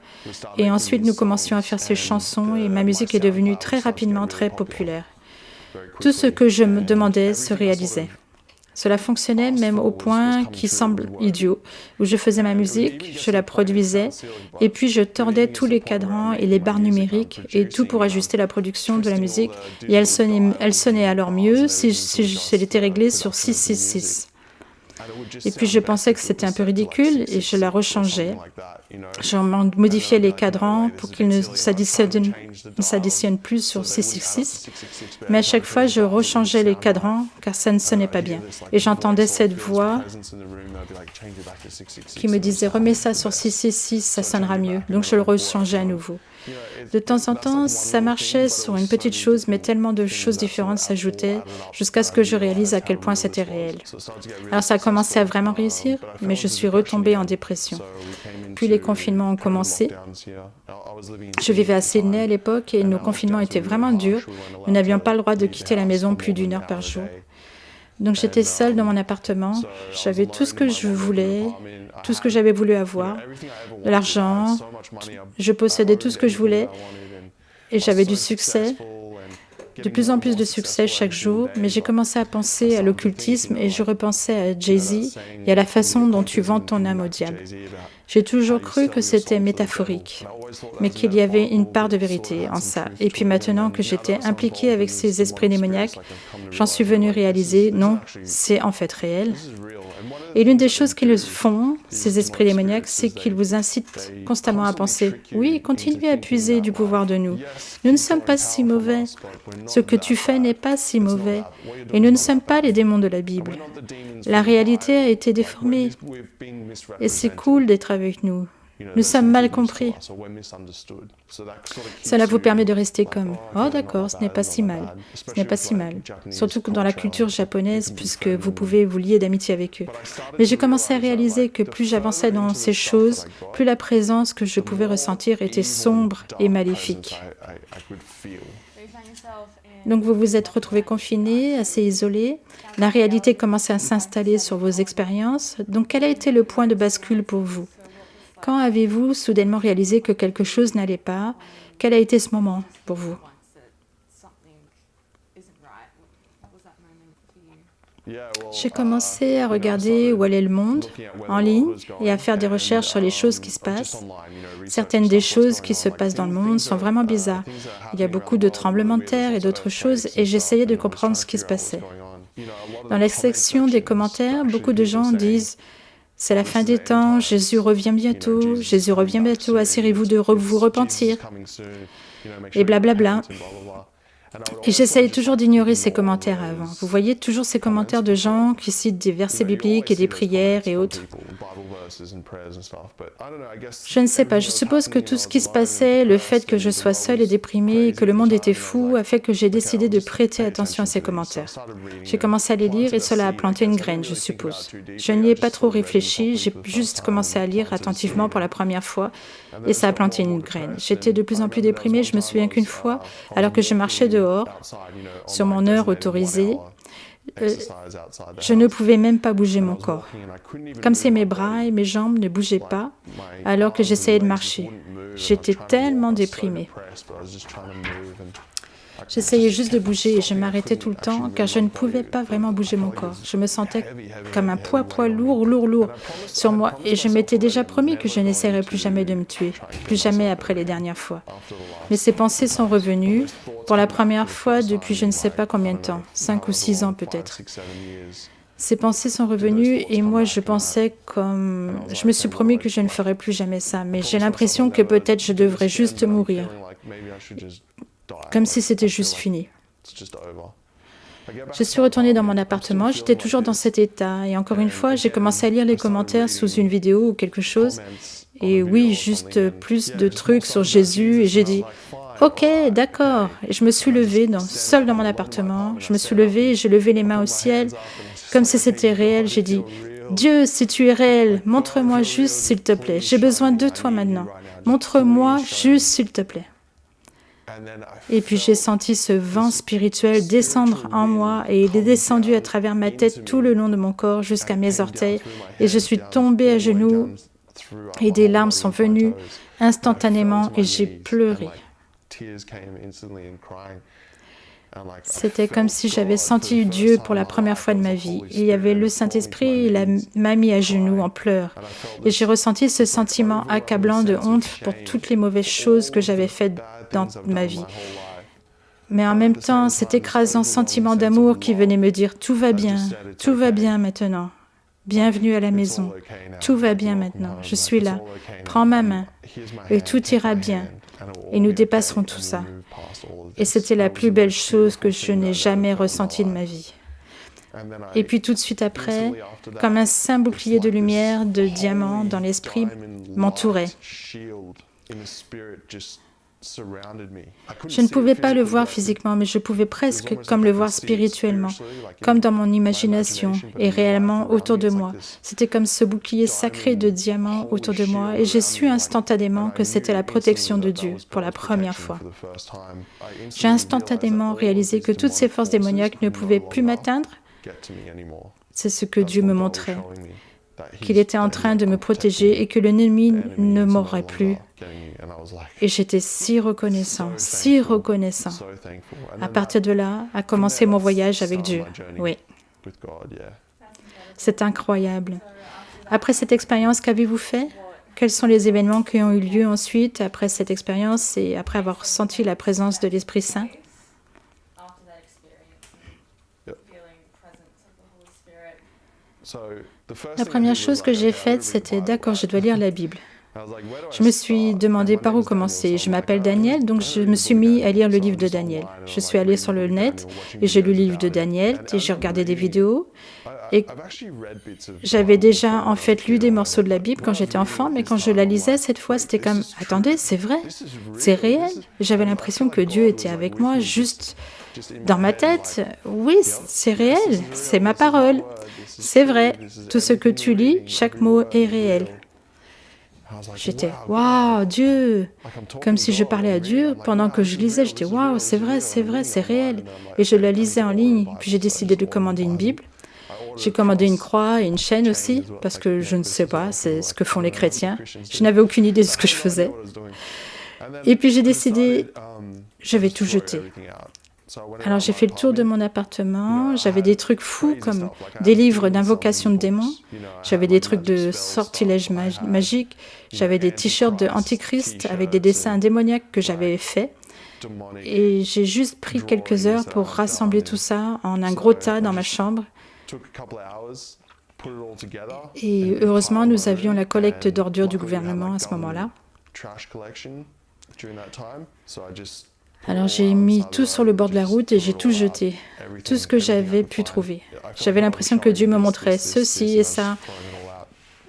et ensuite nous commencions à faire ces chansons et ma musique est devenue très rapidement très populaire. Tout ce que je me demandais se réalisait. Cela fonctionnait même au point qui semble idiot, où je faisais ma musique, je la produisais, et puis je tordais tous les cadrans et les barres numériques et tout pour ajuster la production de la musique, et elle sonnait alors mieux si elle était réglée sur 666. Et puis je pensais que c'était un peu ridicule et je la rechangeais. Je modifiais les cadrans pour qu'ils ne s'additionnent plus sur 666. Mais à chaque fois, je rechangeais les cadrans car ça ne sonnait pas bien. Et j'entendais cette voix qui me disait « Remets ça sur 666, ça sonnera mieux ». Donc je le rechangeais à nouveau. De temps en temps, ça marchait sur une petite chose, mais tellement de choses différentes s'ajoutaient jusqu'à ce que je réalise à quel point c'était réel. Alors ça a commencé à vraiment réussir, mais je suis retombée en dépression. Puis les confinements ont commencé. Je vivais à Sydney à l'époque et nos confinements étaient vraiment durs. Nous n'avions pas le droit de quitter la maison plus d'1 heure par jour. Donc j'étais seule dans mon appartement, j'avais tout ce que je voulais, tout ce que j'avais voulu avoir, de l'argent, je possédais tout ce que je voulais et j'avais du succès, de plus en plus de succès chaque jour, mais j'ai commencé à penser à l'occultisme et je repensais à Jay-Z et à la façon dont tu vends ton âme au diable. J'ai toujours cru que c'était métaphorique, mais qu'il y avait une part de vérité en ça. Et puis maintenant que j'étais impliquée avec ces esprits démoniaques, j'en suis venue réaliser, non, c'est en fait réel. Et l'une des choses qu'ils font, ces esprits démoniaques, c'est qu'ils vous incitent constamment à penser, oui, continuez à puiser du pouvoir de nous. Nous ne sommes pas si mauvais. Ce que tu fais n'est pas si mauvais. Et nous ne sommes pas les démons de la Bible. La réalité a été déformée. Et c'est cool d'être avec nous. Nous sommes mal compris. Cela vous permet de rester comme « Oh d'accord, ce n'est pas si mal, ce n'est pas si mal ». Surtout que dans la culture japonaise, puisque vous pouvez vous lier d'amitié avec eux. Mais j'ai commencé à réaliser que plus j'avançais dans ces choses, plus la présence que je pouvais ressentir était sombre et maléfique. Donc vous vous êtes retrouvés confinés, assez isolés. La réalité commençait à s'installer sur vos expériences. Donc quel a été le point de bascule pour vous? Quand avez-vous soudainement réalisé que quelque chose n'allait pas? Quel a été ce moment pour vous? J'ai commencé à regarder où allait le monde en ligne et à faire des recherches sur les choses qui se passent. Certaines des choses qui se passent dans le monde sont vraiment bizarres. Il y a beaucoup de tremblements de terre et d'autres choses et j'essayais de comprendre ce qui se passait. Dans la section des commentaires, beaucoup de gens disent « C'est la fin des temps, Jésus revient bientôt, assurez-vous de vous repentir. » Et blablabla. Et j'essayais toujours d'ignorer ces commentaires avant. Vous voyez toujours ces commentaires de gens qui citent des versets bibliques et des prières et autres. Je ne sais pas, je suppose que tout ce qui se passait, le fait que je sois seule et déprimée, et que le monde était fou, a fait que j'ai décidé de prêter attention à ces commentaires. J'ai commencé à les lire et cela a planté une graine, je suppose. Je n'y ai pas trop réfléchi, j'ai juste commencé à lire attentivement pour la première fois et ça a planté une graine. J'étais de plus en plus déprimée, je me souviens qu'une fois, alors que je marchais dehors, sur mon heure autorisée, je ne pouvais même pas bouger mon corps. Comme si mes bras et mes jambes ne bougeaient pas alors que j'essayais de marcher. J'étais tellement déprimée. J'essayais juste de bouger et je m'arrêtais tout le temps car je ne pouvais pas vraiment bouger mon corps. Je me sentais comme un poids lourd sur moi et je m'étais déjà promis que je n'essaierais plus jamais de me tuer, plus jamais après les dernières fois. Mais ces pensées sont revenues pour la première fois depuis je ne sais pas combien de temps, 5 ou 6 ans peut-être. Ces pensées sont revenues et moi je pensais comme... Je me suis promis que je ne ferais plus jamais ça, mais j'ai l'impression que peut-être je devrais juste mourir. Comme si c'était juste fini. Je suis retournée dans mon appartement, j'étais toujours dans cet état. Et encore une fois, j'ai commencé à lire les commentaires sous une vidéo ou quelque chose. Et oui, juste plus de trucs sur Jésus. Et j'ai dit, ok, d'accord. Et je me suis levée, seule dans mon appartement. Je me suis levée et j'ai levé les mains au ciel. Comme si c'était réel, j'ai dit, Dieu, si tu es réel, montre-moi juste, s'il te plaît. J'ai besoin de toi maintenant. Montre-moi juste, s'il te plaît. Et puis j'ai senti ce vent spirituel descendre en moi et il est descendu à travers ma tête tout le long de mon corps jusqu'à mes orteils et je suis tombée à genoux et des larmes sont venues instantanément et j'ai pleuré. C'était comme si j'avais senti Dieu pour la première fois de ma vie. Il y avait le Saint-Esprit, il m'a mis à genoux en pleurs. Et j'ai ressenti ce sentiment accablant de honte pour toutes les mauvaises choses que j'avais faites dans ma vie. Mais en même temps, cet écrasant sentiment d'amour qui venait me dire « Tout va bien maintenant. Bienvenue à la maison. Tout va bien maintenant. Je suis là. Prends ma main. Et tout ira bien. Et nous dépasserons tout ça. » Et c'était la plus belle chose que je n'ai jamais ressentie de ma vie. Et puis tout de suite après, comme un saint bouclier de lumière, de diamants dans l'esprit, m'entourait. Je ne pouvais pas le voir physiquement, mais je pouvais presque comme le voir spirituellement, comme dans mon imagination et réellement autour de moi. C'était comme ce bouclier sacré de diamants autour de moi et j'ai su instantanément que c'était la protection de Dieu pour la première fois. J'ai instantanément réalisé que toutes ces forces démoniaques ne pouvaient plus m'atteindre C'est ce que Dieu me montrait, qu'il était en train de me protéger et que l'ennemi ne m'aurait plus. Et j'étais si reconnaissant, si reconnaissant. À partir de là, a commencé mon voyage avec Dieu. Oui, c'est incroyable. Après cette expérience, qu'avez-vous fait? Quels sont les événements qui ont eu lieu ensuite, après cette expérience et après avoir senti la présence de l'Esprit Saint? La première chose que j'ai faite, c'était « D'accord, je dois lire la Bible ». Je me suis demandé par où commencer. Je m'appelle Daniel, donc je me suis mis à lire le livre de Daniel. Je suis allé sur le net et j'ai lu le livre de Daniel et j'ai regardé des vidéos. Et j'avais déjà en fait lu des morceaux de la Bible quand j'étais enfant, mais quand je la lisais cette fois, c'était comme « Attendez, c'est vrai, c'est réel ». J'avais l'impression que Dieu était avec moi juste dans ma tête. Oui, c'est réel, c'est ma parole. C'est vrai, tout ce que tu lis, chaque mot est réel. J'étais « Waouh, Dieu !» Comme si je parlais à Dieu. Pendant que je lisais, j'étais « Waouh, c'est vrai, c'est réel !» Et je la lisais en ligne. Puis j'ai décidé de commander une Bible. J'ai commandé une croix et une chaîne aussi, parce que je ne sais pas, c'est ce que font les chrétiens. Je n'avais aucune idée de ce que je faisais. Et puis j'ai décidé, je vais tout jeter. Alors j'ai fait le tour de mon appartement, j'avais des trucs fous comme des livres d'invocation de démons, j'avais des trucs de sortilèges magiques, j'avais des t-shirts de Antichrist avec des dessins démoniaques que j'avais faits. Et j'ai juste pris quelques heures pour rassembler tout ça en un gros tas dans ma chambre. Et heureusement, nous avions la collecte d'ordures du gouvernement à ce moment-là. Alors j'ai mis tout sur le bord de la route et j'ai tout jeté, tout ce que j'avais pu trouver. J'avais l'impression que Dieu me montrait ceci et ça.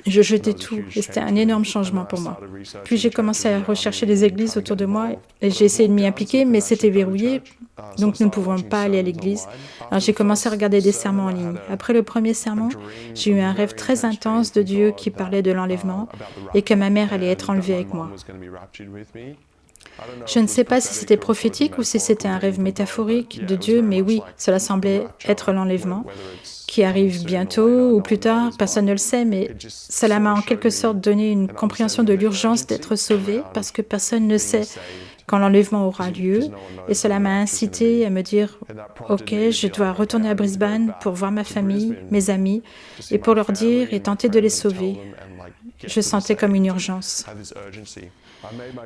Je jetais tout et c'était un énorme changement pour moi. Puis j'ai commencé à rechercher les églises autour de moi et j'ai essayé de m'y impliquer, mais c'était verrouillé, donc nous ne pouvons pas aller à l'église. Alors j'ai commencé à regarder des sermons en ligne. Après le premier sermon, j'ai eu un rêve très intense de Dieu qui parlait de l'enlèvement et que ma mère allait être enlevée avec moi. Je ne sais pas si c'était prophétique ou si c'était un rêve métaphorique de Dieu, mais oui, cela semblait être l'enlèvement qui arrive bientôt ou plus tard, personne ne le sait, mais cela m'a en quelque sorte donné une compréhension de l'urgence d'être sauvé parce que personne ne sait quand l'enlèvement aura lieu. Et cela m'a incité à me dire « Ok, je dois retourner à Brisbane pour voir ma famille, mes amis, et pour leur dire et tenter de les sauver. » Je sentais comme une urgence.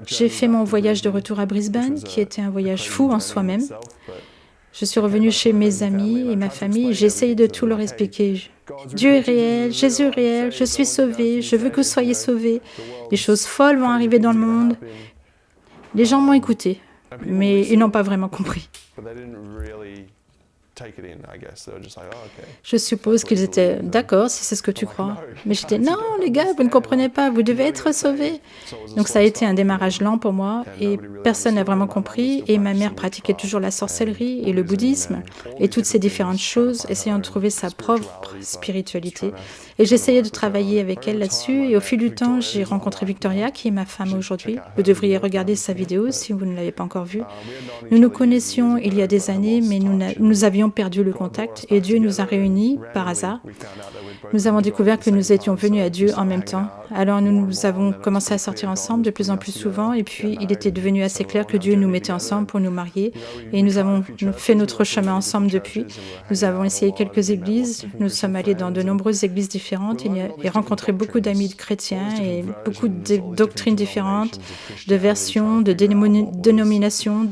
J'ai fait mon voyage de retour à Brisbane, qui était un voyage fou en soi-même. Je suis revenue chez mes amis et ma famille et j'ai essayé de tout leur expliquer. Dieu est réel, Jésus est réel, je suis sauvé, je veux que vous soyez sauvés. Des choses folles vont arriver dans le monde. Les gens m'ont écouté, mais ils n'ont pas vraiment compris. Je suppose qu'ils étaient d'accord si c'est ce que tu crois. Mais j'étais non, les gars, vous ne comprenez pas, vous devez être sauvés. Donc ça a été un démarrage lent pour moi et personne n'a vraiment compris. Et ma mère pratiquait toujours la sorcellerie et le bouddhisme et toutes ces différentes choses, essayant de trouver sa propre spiritualité. Et j'essayais de travailler avec elle là-dessus. Et au fil du temps, j'ai rencontré Victoria, qui est ma femme aujourd'hui. Vous devriez regarder sa vidéo si vous ne l'avez pas encore vue. Nous nous connaissions il y a des années, mais nous avions perdu le contact et Dieu nous a réunis par hasard. Nous avons découvert que nous étions venus à Dieu en même temps. Alors nous avons commencé à sortir ensemble de plus en plus souvent et puis il était devenu assez clair que Dieu nous mettait ensemble pour nous marier et nous avons fait notre chemin ensemble depuis. Nous avons essayé quelques églises, nous sommes allés dans de nombreuses églises différentes et rencontré beaucoup d'amis chrétiens et beaucoup de doctrines différentes, de versions, de dénominations.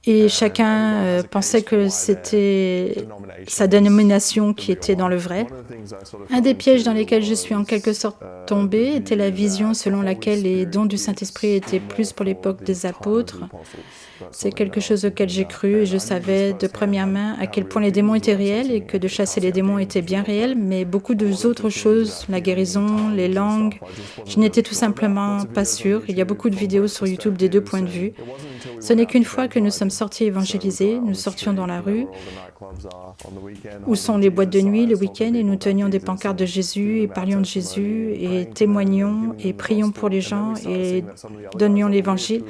Et chacun pensait que c'était sa dénomination qui était dans le vrai. Un des pièges dans lesquels je suis en quelque sorte tombée était la vision selon laquelle les dons du Saint-Esprit étaient plus pour l'époque des apôtres. C'est quelque chose auquel j'ai cru et je savais de première main à quel point les démons étaient réels et que de chasser les démons était bien réel, mais beaucoup d'autres choses, la guérison, les langues, je n'étais tout simplement pas sûre. Il y a beaucoup de vidéos sur YouTube des deux points de vue. Ce n'est qu'une fois que nous sommes sortis évangéliser, nous sortions dans la rue, où sont les boîtes de nuit le week-end, et nous tenions des pancartes de Jésus et parlions de Jésus et témoignions et prions pour les gens et donnions l'évangile.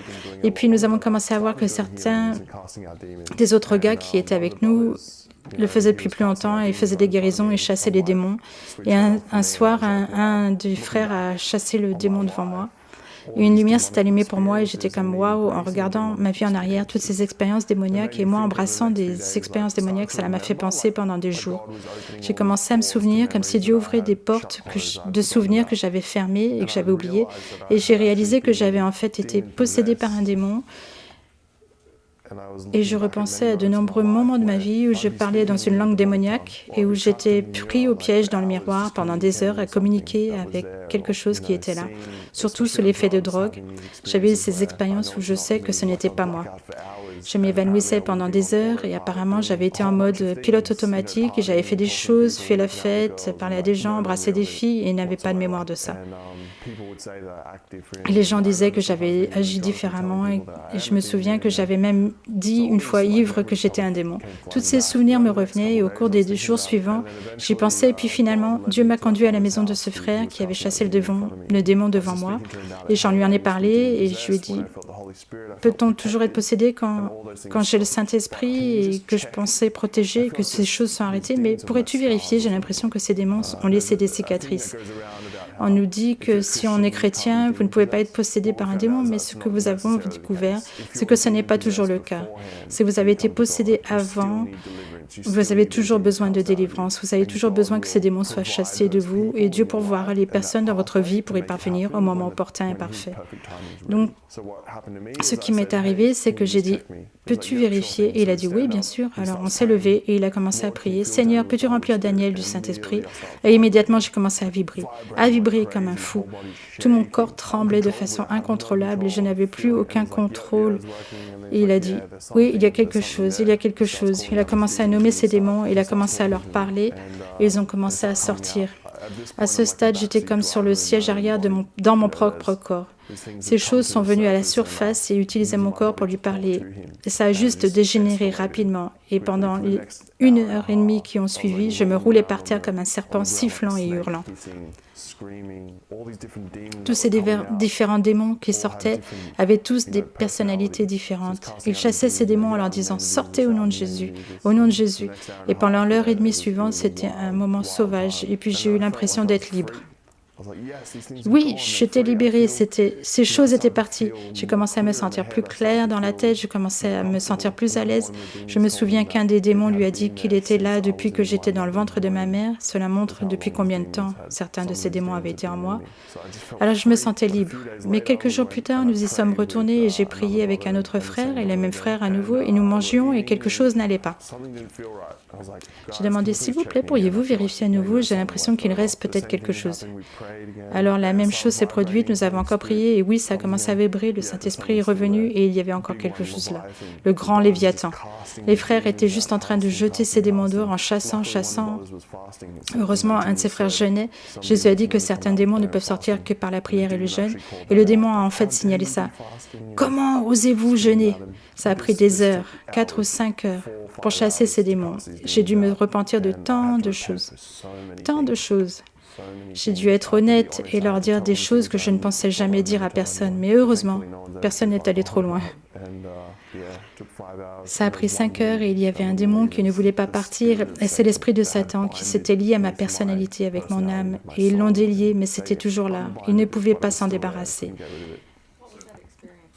Et puis nous avons commencé à voir que certains des autres gars qui étaient avec nous le faisait depuis plus longtemps et faisait des guérisons et chassait les démons. Et un soir, un des frères a chassé le démon devant moi. Et une lumière s'est allumée pour moi et j'étais comme waouh, en regardant ma vie en arrière, toutes ces expériences démoniaques et moi embrassant des expériences démoniaques, ça m'a fait penser pendant des jours. J'ai commencé à me souvenir comme si Dieu ouvrait des portes de souvenirs que j'avais fermées et que j'avais oubliées. Et j'ai réalisé que j'avais en fait été possédée par un démon. Et je repensais à de nombreux moments de ma vie où je parlais dans une langue démoniaque et où j'étais pris au piège dans le miroir pendant des heures à communiquer avec quelque chose qui était là, surtout sous l'effet de drogue. J'avais eu ces expériences où je sais que ce n'était pas moi. Je m'évanouissais pendant des heures et apparemment j'avais été en mode pilote automatique et j'avais fait des choses, fait la fête, parlé à des gens, embrassé des filles et n'avais pas de mémoire de ça. Et les gens disaient que j'avais agi différemment et je me souviens que j'avais même dit une fois ivre que j'étais un démon. Tous ces souvenirs me revenaient et au cours des jours suivants, j'y pensais et puis finalement, Dieu m'a conduit à la maison de ce frère qui avait chassé le démon devant moi et j'en lui en ai parlé et je lui ai dit « Peut-on toujours être possédé quand j'ai le Saint-Esprit et que je pensais protéger et que ces choses sont arrêtées? Mais pourrais-tu vérifier? J'ai l'impression que ces démons ont laissé des cicatrices. » On nous dit que si on est chrétien, vous ne pouvez pas être possédé par un démon, mais ce que vous avez découvert, c'est que ce n'est pas toujours le cas. Si vous avez été possédé avant, vous avez toujours besoin de délivrance. Vous avez toujours besoin que ces démons soient chassés de vous et Dieu pourvoira les personnes dans votre vie pour y parvenir au moment opportun et parfait. Donc, ce qui m'est arrivé, c'est que j'ai dit « Peux-tu vérifier ?» Et il a dit « Oui, bien sûr. » Alors, on s'est levé et il a commencé à prier « Seigneur, peux-tu remplir Daniel du Saint-Esprit ?» Et immédiatement, j'ai commencé à vibrer comme un fou. Tout mon corps tremblait de façon incontrôlable et je n'avais plus aucun contrôle. Et il a dit « Oui, il y a quelque chose, il y a quelque chose. » Il a commencé à nommer ces démons, il a commencé à leur parler et ils ont commencé à sortir. À ce stade, j'étais comme sur le siège arrière dans mon propre corps. Ces choses sont venues à la surface et utilisaient mon corps pour lui parler. Et ça a juste dégénéré rapidement. Et pendant les 1 heure et demie qui ont suivi, je me roulais par terre comme un serpent sifflant et hurlant. Tous ces différents démons qui sortaient avaient tous des personnalités différentes. Ils chassaient ces démons en leur disant « Sortez au nom de Jésus, au nom de Jésus ». Et pendant l'1 heure et demie suivante, c'était un moment sauvage. Et puis j'ai eu l'impression d'être libre. Oui, j'étais libérée, ces choses étaient parties. J'ai commencé à me sentir plus clair dans la tête, je commençais à me sentir plus à l'aise. Je me souviens qu'un des démons lui a dit qu'il était là depuis que j'étais dans le ventre de ma mère. Cela montre depuis combien de temps certains de ces démons avaient été en moi. Alors je me sentais libre. Mais quelques jours plus tard, nous y sommes retournés et j'ai prié avec un autre frère et le même frère à nouveau et nous mangions et quelque chose n'allait pas. J'ai demandé, s'il vous plaît, pourriez-vous vérifier à nouveau? J'ai l'impression qu'il reste peut-être quelque chose. Alors la même chose s'est produite, nous avons encore prié et oui, ça a commencé à vibrer, le Saint-Esprit est revenu et il y avait encore quelque chose là, le grand Léviathan. Les frères étaient juste en train de jeter ces démons dehors en chassant. Heureusement, un de ses frères jeûnait. Jésus a dit que certains démons ne peuvent sortir que par la prière et le jeûne et le démon a en fait signalé ça. Comment osez-vous jeûner? Ça a pris des heures, 4 ou 5 heures pour chasser ces démons. J'ai dû me repentir de tant de choses. J'ai dû être honnête et leur dire des choses que je ne pensais jamais dire à personne. Mais heureusement, personne n'est allé trop loin. Ça a pris 5 heures et il y avait un démon qui ne voulait pas partir. Et c'est l'esprit de Satan qui s'était lié à ma personnalité avec mon âme. Et ils l'ont délié, mais c'était toujours là. Ils ne pouvaient pas s'en débarrasser.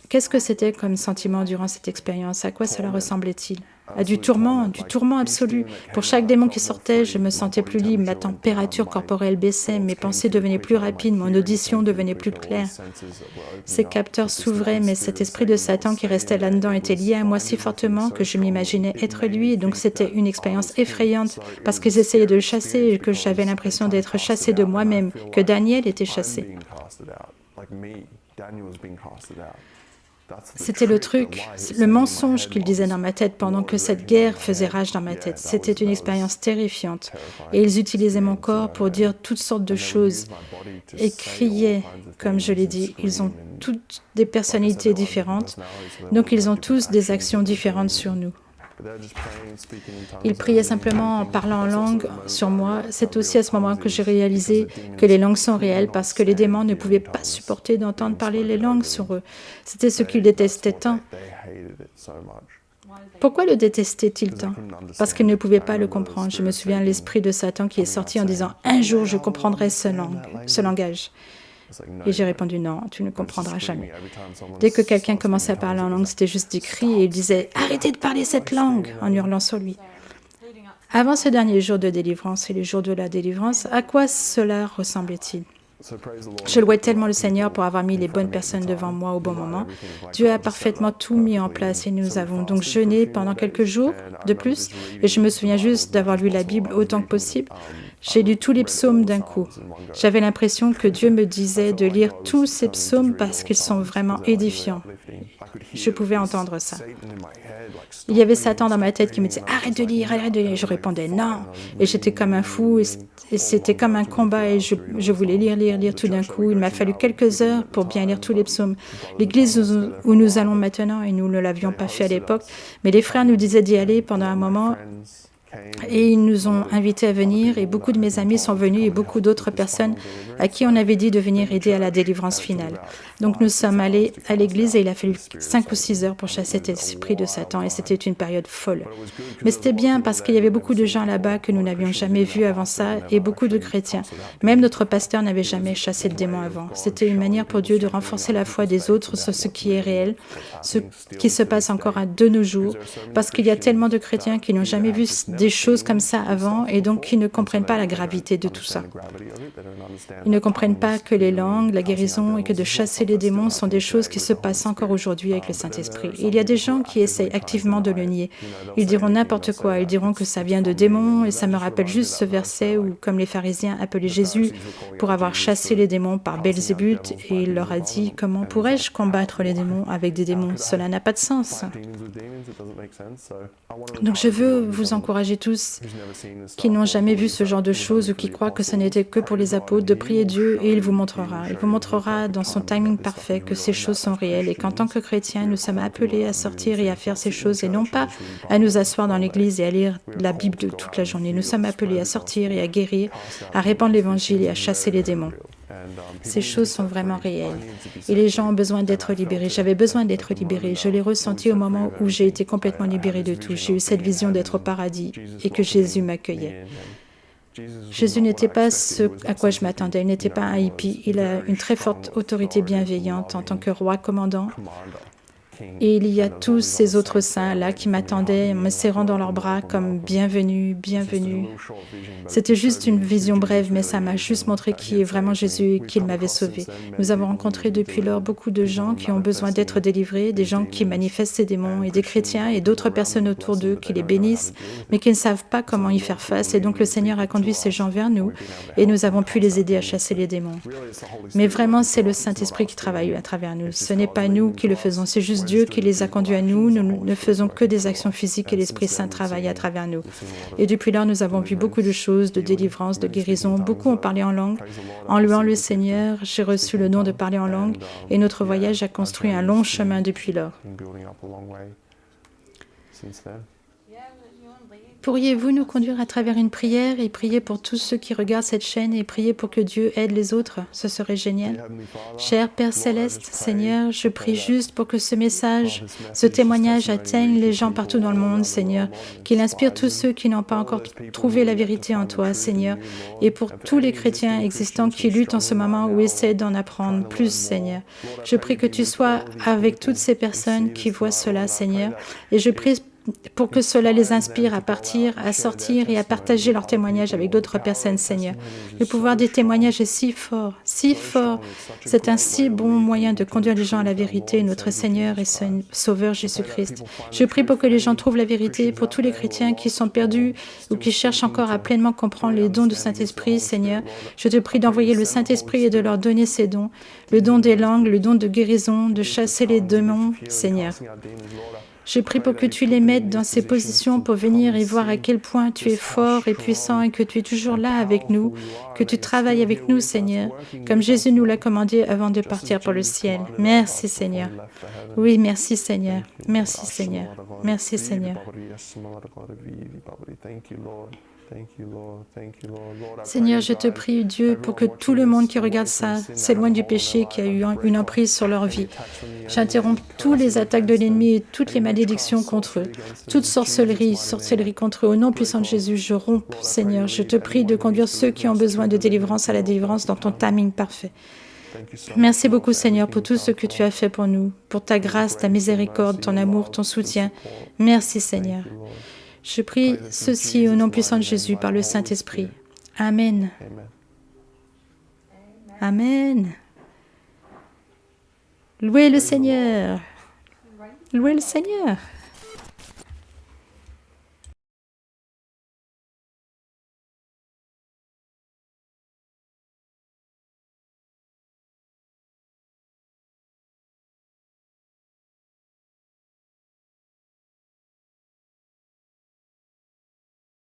Qu'est-ce que c'était comme sentiment durant cette expérience? À quoi cela ressemblait-il? À du tourment absolu. Pour chaque démon qui sortait, je me sentais plus libre, ma température corporelle baissait, mes pensées devenaient plus rapides, mon audition devenait plus claire. Ces capteurs s'ouvraient, mais cet esprit de Satan qui restait là-dedans était lié à moi si fortement que je m'imaginais être lui, et donc c'était une expérience effrayante, parce qu'ils essayaient de le chasser et que j'avais l'impression d'être chassé de moi-même, que Daniel était chassé. C'était le truc, le mensonge qu'il disait dans ma tête pendant que cette guerre faisait rage dans ma tête. C'était une expérience terrifiante. Et ils utilisaient mon corps pour dire toutes sortes de choses et criaient, comme je l'ai dit. Ils ont toutes des personnalités différentes, donc ils ont tous des actions différentes sur nous. Ils priaient simplement en parlant en langue sur moi. C'est aussi à ce moment que j'ai réalisé que les langues sont réelles parce que les démons ne pouvaient pas supporter d'entendre parler les langues sur eux. C'était ce qu'ils détestaient tant. Pourquoi le détestait-il tant? Parce qu'il ne pouvait pas le comprendre. Je me souviens de l'esprit de Satan qui est sorti en disant « Un jour, je comprendrai ce langage. » Et j'ai répondu « Non, tu ne comprendras jamais. » Dès que quelqu'un commençait à parler en langue, c'était juste des cris et il disait « Arrêtez de parler cette langue !» en hurlant sur lui. Avant ce dernier jour de délivrance et le jour de la délivrance, à quoi cela ressemblait-il? Je louais tellement le Seigneur pour avoir mis les bonnes personnes devant moi au bon moment. Dieu a parfaitement tout mis en place et nous avons donc jeûné pendant quelques jours de plus. Et je me souviens juste d'avoir lu la Bible autant que possible. J'ai lu tous les psaumes d'un coup. J'avais l'impression que Dieu me disait de lire tous ces psaumes parce qu'ils sont vraiment édifiants. Je pouvais entendre ça. Il y avait Satan dans ma tête qui me disait « Arrête de lire, arrête de lire !» Je répondais « Non !» Et j'étais comme un fou et c'était comme un combat et je voulais lire tout d'un coup. Il m'a fallu quelques heures pour bien lire tous les psaumes. L'église où nous allons maintenant, et nous ne l'avions pas fait à l'époque, mais les frères nous disaient d'y aller pendant un moment. Et ils nous ont invités à venir et beaucoup de mes amis sont venus et beaucoup d'autres personnes à qui on avait dit de venir aider à la délivrance finale. Donc nous sommes allés à l'église et il a fallu 5 ou 6 heures pour chasser cet esprit de Satan et c'était une période folle. Mais c'était bien parce qu'il y avait beaucoup de gens là-bas que nous n'avions jamais vus avant ça et beaucoup de chrétiens. Même notre pasteur n'avait jamais chassé de démons avant. C'était une manière pour Dieu de renforcer la foi des autres sur ce qui est réel, ce qui se passe encore de nos jours, parce qu'il y a tellement de chrétiens qui n'ont jamais vu des choses comme ça avant et donc qui ne comprennent pas la gravité de tout ça. Ils ne comprennent pas que les langues, la guérison et que de chasser les démons sont des choses qui se passent encore aujourd'hui avec le Saint-Esprit. Il y a des gens qui essayent activement de le nier. Ils diront n'importe quoi. Ils diront que ça vient de démons et ça me rappelle juste ce verset où, comme les pharisiens appelaient Jésus pour avoir chassé les démons par Belzébuth et il leur a dit « Comment pourrais-je combattre les démons avec des démons? Cela n'a pas de sens. » Donc je veux vous encourager tous qui n'ont jamais vu ce genre de choses ou qui croient que ce n'était que pour les apôtres, de prier Dieu et il vous montrera. Il vous montrera dans son timing parfait que ces choses sont réelles et qu'en tant que chrétiens, nous sommes appelés à sortir et à faire ces choses et non pas à nous asseoir dans l'église et à lire la Bible toute la journée. Nous sommes appelés à sortir et à guérir, à répandre l'évangile et à chasser les démons. Ces choses sont vraiment réelles. Et les gens ont besoin d'être libérés. J'avais besoin d'être libéré. Je l'ai ressenti au moment où j'ai été complètement libéré de tout. J'ai eu cette vision d'être au paradis et que Jésus m'accueillait. Jésus n'était pas ce à quoi je m'attendais. Il n'était pas un hippie. Il a une très forte autorité bienveillante en tant que roi commandant. Et il y a tous ces autres saints là qui m'attendaient, me serrant dans leurs bras comme bienvenue, bienvenue. C'était juste une vision brève, mais ça m'a juste montré qui est vraiment Jésus et qu'il m'avait sauvé. Nous avons rencontré depuis lors beaucoup de gens qui ont besoin d'être délivrés, des gens qui manifestent ces démons et des chrétiens et d'autres personnes autour d'eux qui les bénissent, mais qui ne savent pas comment y faire face. Et donc le Seigneur a conduit ces gens vers nous et nous avons pu les aider à chasser les démons. Mais vraiment, c'est le Saint-Esprit qui travaille à travers nous. Ce n'est pas nous qui le faisons, c'est juste Dieu qui les a conduits à nous. Nous ne faisons que des actions physiques et l'Esprit Saint travaille à travers nous. Et depuis là, nous avons vu beaucoup de choses, de délivrance, de guérison. Beaucoup ont parlé en langue. En louant le Seigneur, j'ai reçu le don de parler en langue et notre voyage a construit un long chemin depuis lors. Pourriez-vous nous conduire à travers une prière et prier pour tous ceux qui regardent cette chaîne et prier pour que Dieu aide les autres? Ce serait génial. Cher Père Céleste, Seigneur, je prie juste pour que ce message, ce témoignage atteigne les gens partout dans le monde, Seigneur, qu'il inspire tous ceux qui n'ont pas encore trouvé la vérité en toi, Seigneur, et pour tous les chrétiens existants qui luttent en ce moment ou essaient d'en apprendre plus, Seigneur. Je prie que tu sois avec toutes ces personnes qui voient cela, Seigneur, et je prie pour que cela les inspire à partir, à sortir et à partager leurs témoignages avec d'autres personnes, Seigneur. Le pouvoir des témoignages est si fort, si fort. C'est un si bon moyen de conduire les gens à la vérité, notre Seigneur et Sauveur Jésus-Christ. Je prie pour que les gens trouvent la vérité, pour tous les chrétiens qui sont perdus ou qui cherchent encore à pleinement comprendre les dons du Saint-Esprit, Seigneur. Je te prie d'envoyer le Saint-Esprit et de leur donner ces dons, le don des langues, le don de guérison, de chasser les démons, Seigneur. Je prie pour que tu les mettes dans ces positions pour venir et voir à quel point tu es fort et puissant et que tu es toujours là avec nous, que tu travailles avec nous, Seigneur, comme Jésus nous l'a commandé avant de partir pour le ciel. Merci, Seigneur. Oui, merci, Seigneur. Merci, Seigneur. Merci, Seigneur. Seigneur, je te prie, Dieu, pour que tout le monde qui regarde ça s'éloigne du péché qui a eu une emprise sur leur vie. J'interromps toutes les attaques de l'ennemi et toutes les malédictions contre eux. Toute sorcellerie contre eux. Au nom puissant de Jésus, je romps, Seigneur. Je te prie de conduire ceux qui ont besoin de délivrance à la délivrance dans ton timing parfait. Merci beaucoup, Seigneur, pour tout ce que tu as fait pour nous, pour ta grâce, ta miséricorde, ton amour, ton soutien. Merci, Seigneur. Je prie ceci au nom puissant de Jésus par le Saint-Esprit. Amen. Amen. Louez le Seigneur. Louez le Seigneur.